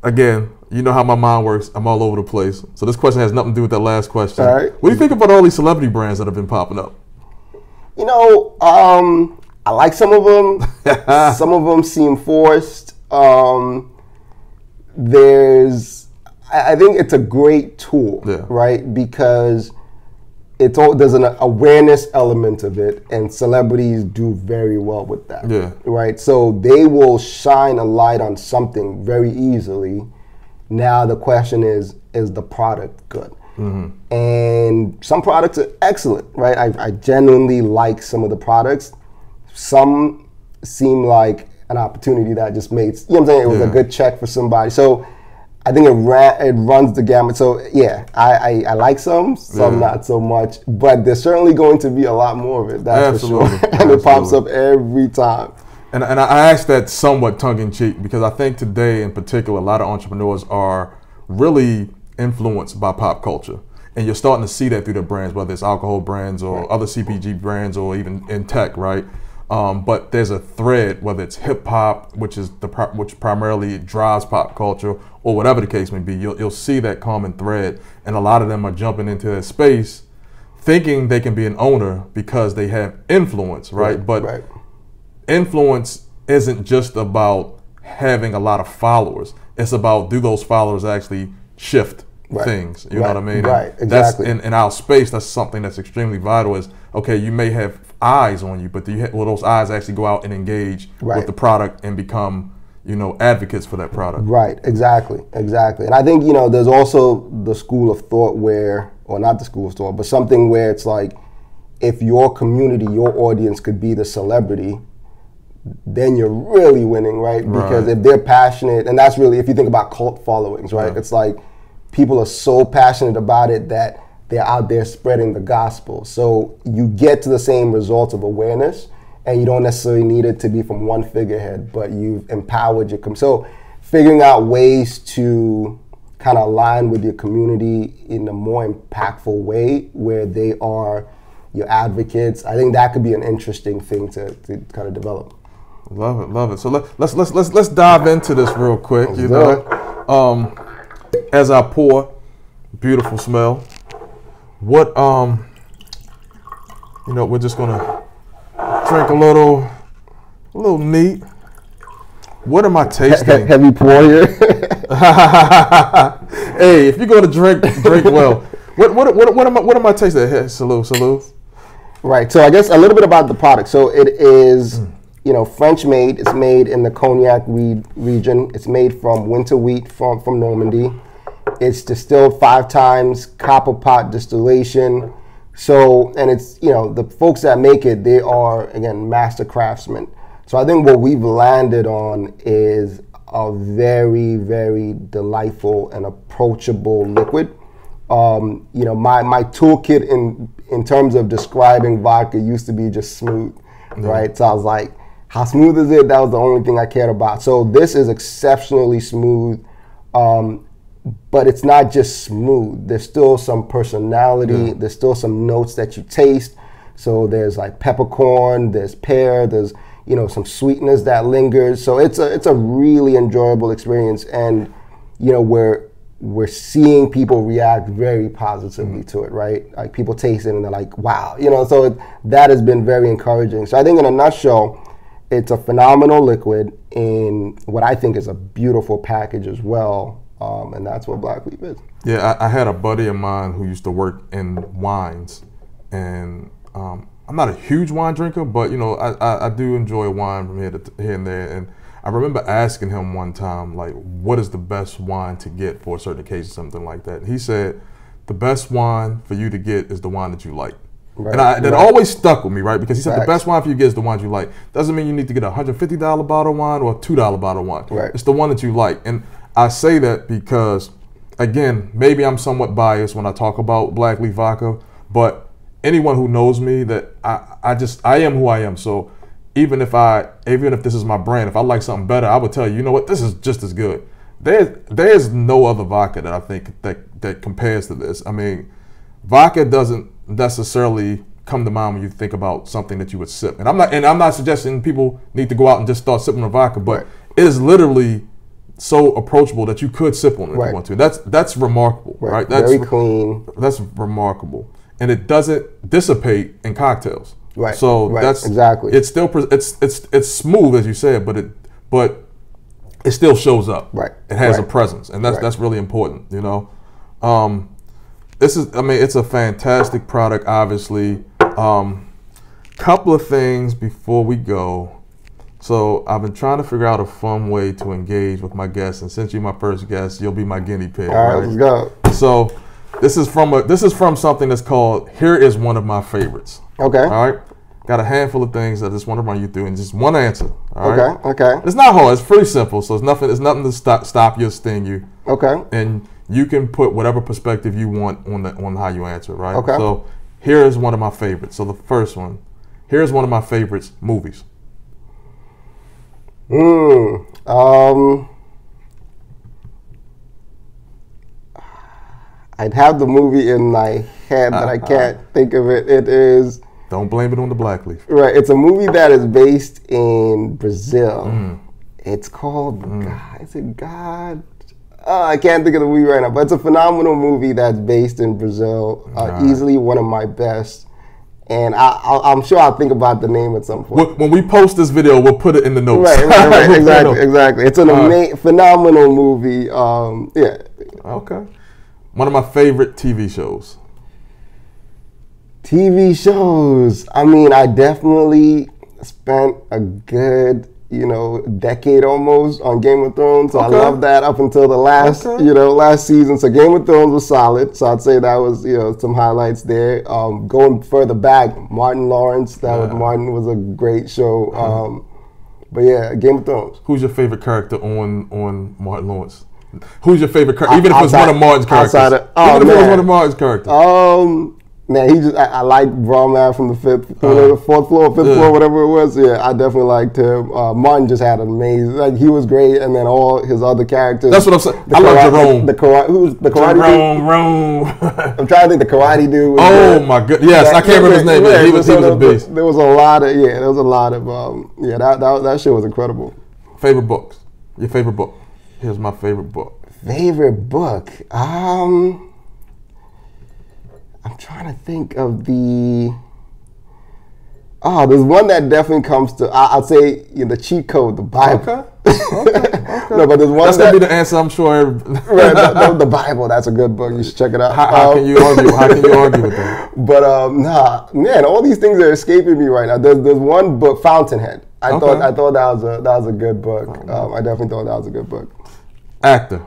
Again, you know how my mind works. I'm all over the place. So this question has nothing to do with that last question.
All right.
What do you think about all these celebrity brands that have been popping up?
I like some of them. Some of them seem forced. I think it's a great tool, right? Because there's an awareness element of it, and celebrities do very well with that, right? So they will shine a light on something very easily. Now the question is the product good? Mm-hmm. And some products are excellent, right? I genuinely like some of the products. Some seem like an opportunity that just made, you know what I'm saying? It was a good check for somebody. So I think it runs the gamut. So yeah, I like some not so much, but there's certainly going to be a lot more of it. That's for sure. And it pops up every time.
And I ask that somewhat tongue-in-cheek because I think today in particular, a lot of entrepreneurs are really influenced by pop culture. And you're starting to see that through their brands, whether it's alcohol brands or other CPG brands or even in tech, right? But there's a thread, whether it's hip hop, which primarily drives pop culture, or whatever the case may be. You'll see that common thread, and a lot of them are jumping into that space, thinking they can be an owner because they have influence, right? But influence isn't just about having a lot of followers. It's about, do those followers actually shift things? You know what I mean?
Right, exactly.
That's in our space, that's something that's extremely vital is, okay, you may have eyes on you, but will those eyes actually go out and engage with the product and become, advocates for that product?
Right, exactly. And I think, there's also the school of thought or not the school of thought, but something where it's like, if your community, your audience could be the celebrity, then you're really winning, right? Because if they're passionate, and that's really, if you think about cult followings, right? It's like people are so passionate about it that they're out there spreading the gospel. So you get to the same results of awareness, and you don't necessarily need it to be from one figurehead, but you've empowered your so figuring out ways to kind of align with your community in a more impactful way where they are your advocates, I think that could be an interesting thing to kind of develop.
Love it. So let's dive into this real quick. as I pour, beautiful smell. What we're just gonna drink a little neat. What am I tasting?
Heavy pour here.
Hey, if you're gonna drink well. What am I tasting? Hey, salute.
Right. So I guess a little bit about the product. So it is, French made. It's made in the Cognac region. It's made from winter wheat from Normandy. It's distilled 5 times, copper pot distillation. So, and it's, the folks that make it, they are, again, master craftsmen. So I think what we've landed on is a very, very delightful and approachable liquid. My toolkit in terms of describing vodka used to be just smooth, right? So I was like, how smooth is it? That was the only thing I cared about. So this is exceptionally smooth, but it's not just smooth. There's still some personality. There's still some notes that you taste. So there's like peppercorn, there's pear, there's some sweetness that lingers. So it's a really enjoyable experience, and we're seeing people react very positively to it, right? Like people taste it and they're like, wow, so that has been very encouraging. So I think in a nutshell, it's a phenomenal liquid in what I think is a beautiful package as well. And that's what Blackleaf is.
Yeah, I had a buddy of mine who used to work in wines, and I'm not a huge wine drinker, but I do enjoy wine from here and there. And I remember asking him one time, like, what is the best wine to get for a certain occasion, something like that. And he said, the best wine for you to get is the wine that you like. Right. And that always stuck with me, right? Because he said the best wine for you to get is the ones you like. Doesn't mean you need to get a $150 bottle of wine or a $2 bottle of wine.
Right.
It's the one that you like. And I say that because, again, maybe I'm somewhat biased when I talk about Blackleaf Vodka, but anyone who knows me, that I am who I am. So even if this is my brand, if I like something better, I would tell you, what, this is just as good. There's no other vodka that I think that compares to this. I mean, vodka doesn't necessarily come to mind when you think about something that you would sip. And I'm not suggesting people need to go out and just start sipping on vodka, but it is literally so approachable that you could sip on it if you want to. That's remarkable, right? That's
very clean.
That's remarkable, and it doesn't dissipate in cocktails.
Right.
So that's
exactly.
It's still it's smooth, as you said, but it still shows up.
Right.
It has a presence, and that's really important. It's a fantastic product. Obviously, couple of things before we go. So I've been trying to figure out a fun way to engage with my guests, and since you're my first guest, you'll be my guinea pig.
All right, let's go.
So this is from something that's called "Here is one of my favorites."
Okay.
All right. Got a handful of things that I just want to run you through, and just one answer. All right.
Okay.
It's not hard. It's pretty simple. So it's nothing to stop you or sting you.
Okay.
And you can put whatever perspective you want on how you answer. Right.
Okay.
So here is one of my favorites. So the first one. Here's one of my favorites. Movies.
I'd have the movie in my head, but I can't think of it. It is.
Don't blame it on the Blackleaf.
Right. It's a movie that is based in Brazil. It's called. Is it God? I can't think of the movie right now, but it's a phenomenal movie that's based in Brazil. Easily one of my best. And I'm sure I'll think about the name at some point.
When we post this video, we'll put it in the notes.
Right. Exactly. It's an phenomenal movie. Yeah.
Okay. One of my favorite TV shows.
TV shows. I mean, I definitely spent a good, decade almost on Game of Thrones. So I love that up until the last season. So Game of Thrones was solid. So I'd say that was, some highlights there. Going further back, Martin Lawrence. Martin was a great show. But yeah, Game of Thrones.
Who's your favorite character on Martin Lawrence? Who's your favorite character? Even if it was one of Martin's characters. Even if it was one of Martin's characters.
Man, I like Brown Man from the fourth floor, fifth floor, whatever it was. Yeah, I definitely liked him. Martin just had an amazing, he was great, and then all his other characters.
That's what I'm saying. I love Jerome.
Who's the karate dude? I'm trying to think the karate dude.
Oh my goodness! Yes, I can't remember his name. Yeah, he was a beast.
There was a lot of that shit was incredible.
Favorite books? Your favorite book? Here's my favorite book.
Favorite book? I'm trying to think of the. Oh, there's one that definitely comes to. I'll say the cheat code, the Bible.
Okay.
No, but there's one
that's gonna be the answer, I'm sure.
Right, the Bible. That's a good book. You should check it out.
How can you argue? How can you argue with that?
But nah, man, all these things are escaping me right now. There's one book, Fountainhead. I thought that was a good book. I definitely thought that was a good book.
Actor.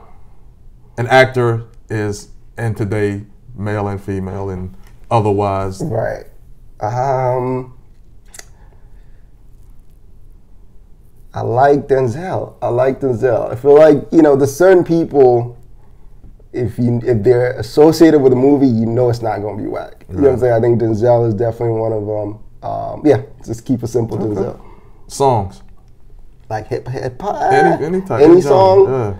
An actor is in today male and female and otherwise.
Right. I like Denzel. I feel like, there's certain people, if they're associated with a movie, it's not going to be whack. You know what I'm saying? I think Denzel is definitely one of them. Just keep it simple, Denzel.
Songs.
Like hip hop.
Any type.
Any song. Yeah.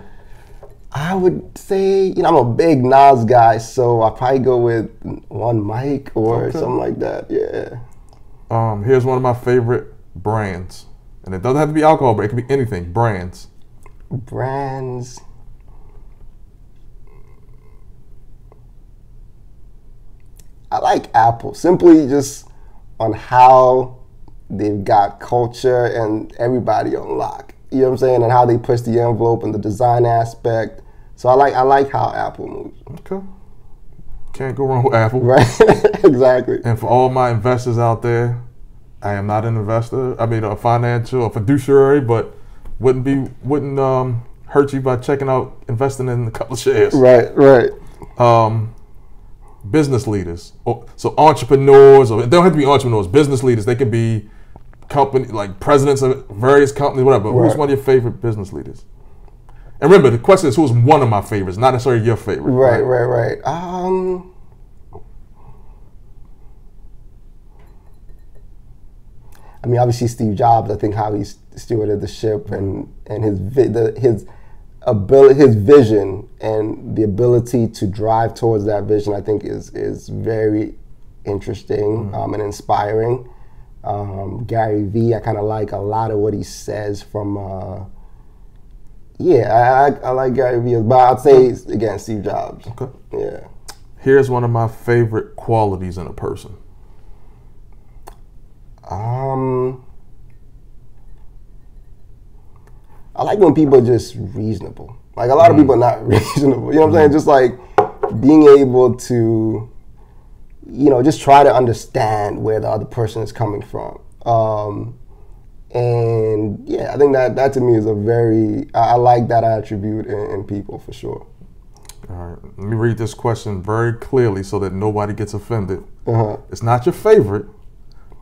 I would say, I'm a big Nas guy, so I'll probably go with One Mic or something like that. Yeah.
Here's one of my favorite brands. And it doesn't have to be alcohol, but it can be anything. Brands.
I like Apple, simply just on how they've got culture and everybody on lock. You know what I'm saying? And how they push the envelope and the design aspect. So I like how Apple moves.
Okay. Can't go wrong with Apple.
Right. Exactly.
And for all my investors out there, I am not an investor. I mean, a fiduciary, but wouldn't hurt you by investing in a couple of shares.
Right.
Business leaders, so entrepreneurs, or they don't have to be entrepreneurs. Business leaders, they could be company like presidents of various companies, whatever. But who's one of your favorite business leaders? And remember, the question is who's one of my favorites, not necessarily your favorite.
Right. I mean, obviously Steve Jobs. I think how he stewarded the ship and his vision and the ability to drive towards that vision, I think is very interesting and inspiring. Gary Vee, I kind of like a lot of what he says from. I like Gary Vee, but I'd say again Steve Jobs.
Okay.
Yeah.
Here's one of my favorite qualities in a person.
I like when people are just reasonable. Like a lot of people are not reasonable. You know what I'm saying? Just like being able to, just try to understand where the other person is coming from. And yeah, I think that to me is I like that attribute in people for sure.
All right, let me read this question very clearly so that nobody gets offended. It's not your favorite,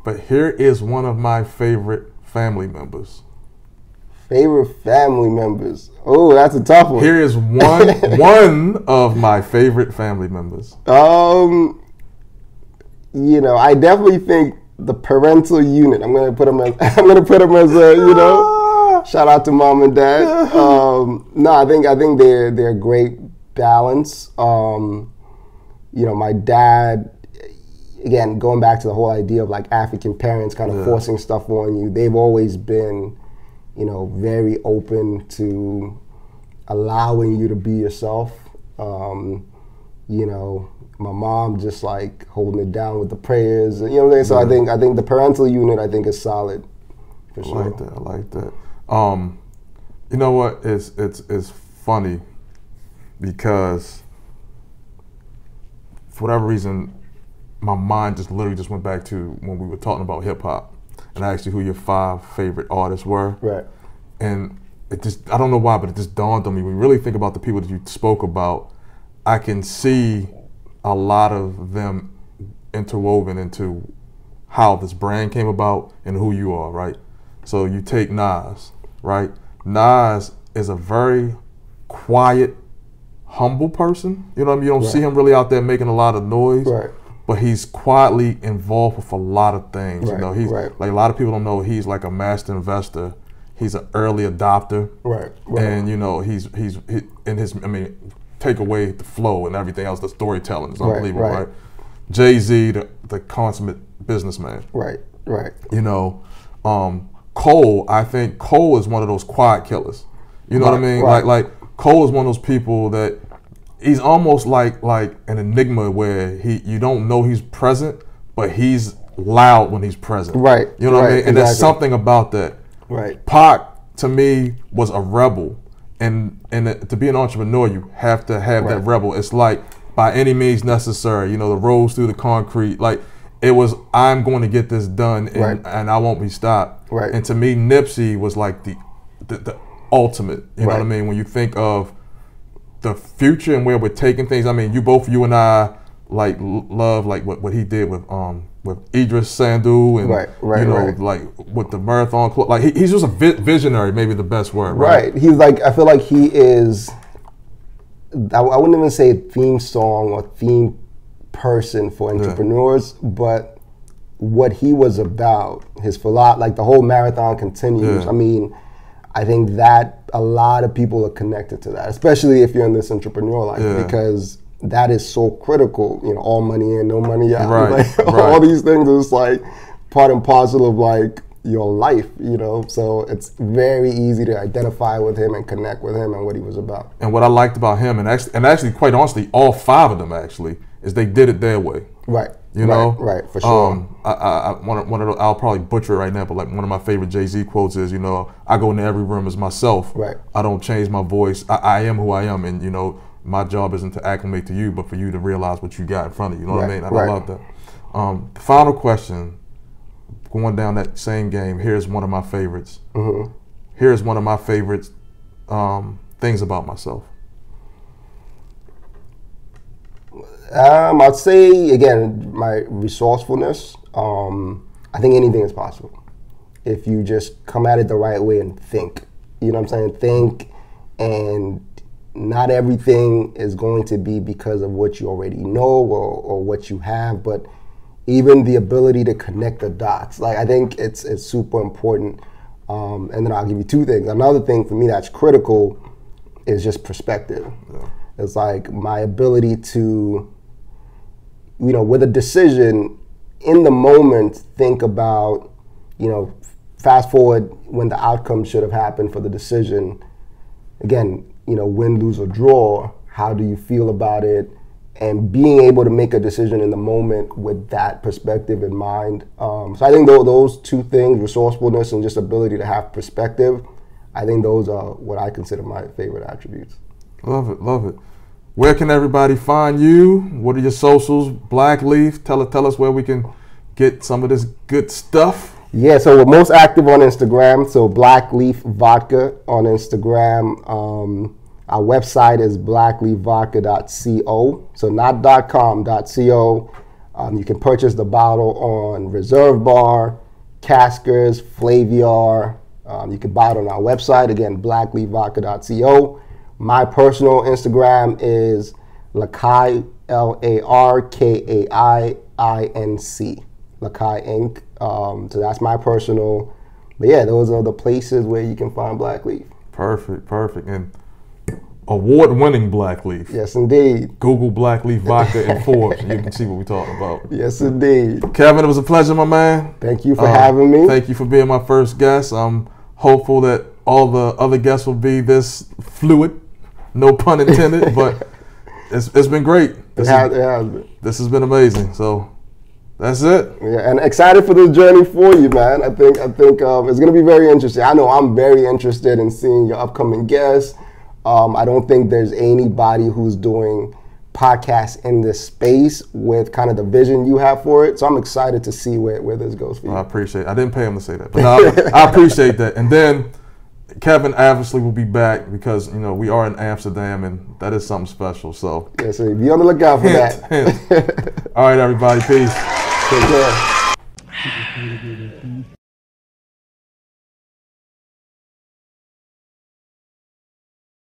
but here is one of my favorite family members.
Favorite family members. Oh, that's a tough one.
Here is one of my favorite family members.
I definitely think the parental unit. I'm gonna put them as shout out to mom and dad. I think they're a great balance. My dad, again, going back to the whole idea of like African parents kind of forcing stuff on you. They've always been very open to allowing you to be yourself. My mom just like holding it down with the prayers. You know what I'm saying? So I think the parental unit is solid. For sure.
I like that. You know what? It's funny because for whatever reason, my mind just literally went back to when we were talking about hip hop. And I asked you who your 5 favorite artists were.
Right.
And I don't know why, but it just dawned on me. When you really think about the people that you spoke about, I can see a lot of them interwoven into how this brand came about and who you are, right? So you take Nas, right? Nas is a very quiet, humble person. You know what I mean? You don't see him really out there making a lot of noise.
Right.
But he's quietly involved with a lot of things.
Right,
He's like a lot of people don't know he's like a master investor. He's an early adopter. Right. And he's in his. I mean, take away the flow and everything else. The storytelling is unbelievable, right? Jay-Z, the consummate businessman. Right.
Right.
Cole. I think Cole is one of those quiet killers. You know what I mean?
Right.
Like Cole is one of those people that he's almost like an enigma where you don't know he's present, but he's loud when he's present.
Right.
You know what I mean? And there's something about that.
Right.
Pac, to me, was a rebel. And to be an entrepreneur, you have to have that rebel. It's like, by any means necessary, you know, the roads through the concrete. Like, it was, I'm going to get this done, and I won't be stopped.
Right.
And to me, Nipsey was like the ultimate. You know what I mean? When you think of the future and where we're taking things. I mean, you and I like love like what he did with Idris Sandu and you know like with the marathon club. Like he's just a visionary, maybe the best word.
Right. He's like, I feel like he is. I wouldn't even say theme song or theme person for entrepreneurs, but what he was about, his philosophy, like the whole marathon continues.
Yeah.
I mean, I think that a lot of people are connected to that, especially if you're in this entrepreneurial life, because that is so critical. You know, all money in, no money out. Like, all these things is like part and parcel of like your life, you know. So it's very easy to identify with him and connect with him and what he was about.
And what I liked about him, and actually, quite honestly, all 5 of them actually, is they did it their way.
Right.
You know,
right, for sure.
One of those, I'll probably butcher it right now, but like one of my favorite Jay-Z quotes is, you know, I go into every room as myself.
Right.
I don't change my voice. I am who I am, and you know, my job isn't to acclimate to you, but for you to realize what you got in front of you. You know what I mean? I love that. The final question, going down that same game. Here's one of my favorites. Here's one of my favorite things about myself.
I'd say, again, my resourcefulness. I think anything is possible if you just come at it the right way and think. You know what I'm saying? Think, and not everything is going to be because of what you already know or what you have, but even the ability to connect the dots. Like, I think it's super important. And then I'll give you 2 things. Another thing for me that's critical is just perspective. Yeah. It's like my ability to, you know, with a decision, in the moment, think about, you know, fast forward when the outcome should have happened for the decision. Again, you know, win, lose, or draw, how do you feel about it? And being able to make a decision in the moment with that perspective in mind. So I think those 2 things, resourcefulness and just ability to have perspective, I think those are what I consider my favorite attributes.
Love it, love it. Where can everybody find you? What are your socials? Blackleaf, tell us where we can get some of this good stuff.
Yeah, so we're most active on Instagram. So Blackleaf Vodka on Instagram. Our website is blackleafvodka.co. So not .com, .co. You can purchase the bottle on Reserve Bar, Caskers, Flaviar. You can buy it on our website, again, blackleafvodka.co. My personal Instagram is Larkai, LARKAIINC, Larkai Inc. So that's my personal. But yeah, those are the places where you can find Blackleaf.
Perfect, perfect. And award-winning Blackleaf.
Yes, indeed.
Google Blackleaf Vodka and Forbes, and you can see what we're talking about.
Yes, indeed.
Kevin, it was a pleasure, my man.
Thank you for having me.
Thank you for being my first guest. I'm hopeful that all the other guests will be this fluid. No pun intended, but it's been great. This has been amazing. So that's it.
Yeah, and excited for this journey for you, man. I think it's going to be very interesting. I know I'm very interested in seeing your upcoming guests. I don't think there's anybody who's doing podcasts in this space with kind of the vision you have for it. So I'm excited to see where this goes for you.
I appreciate it. I didn't pay him to say that, but I appreciate that. And then Kevin obviously will be back because, you know, we are in Amsterdam and that is something special. So
yeah, so be on the lookout for that.
All right, everybody. Peace.
Take care.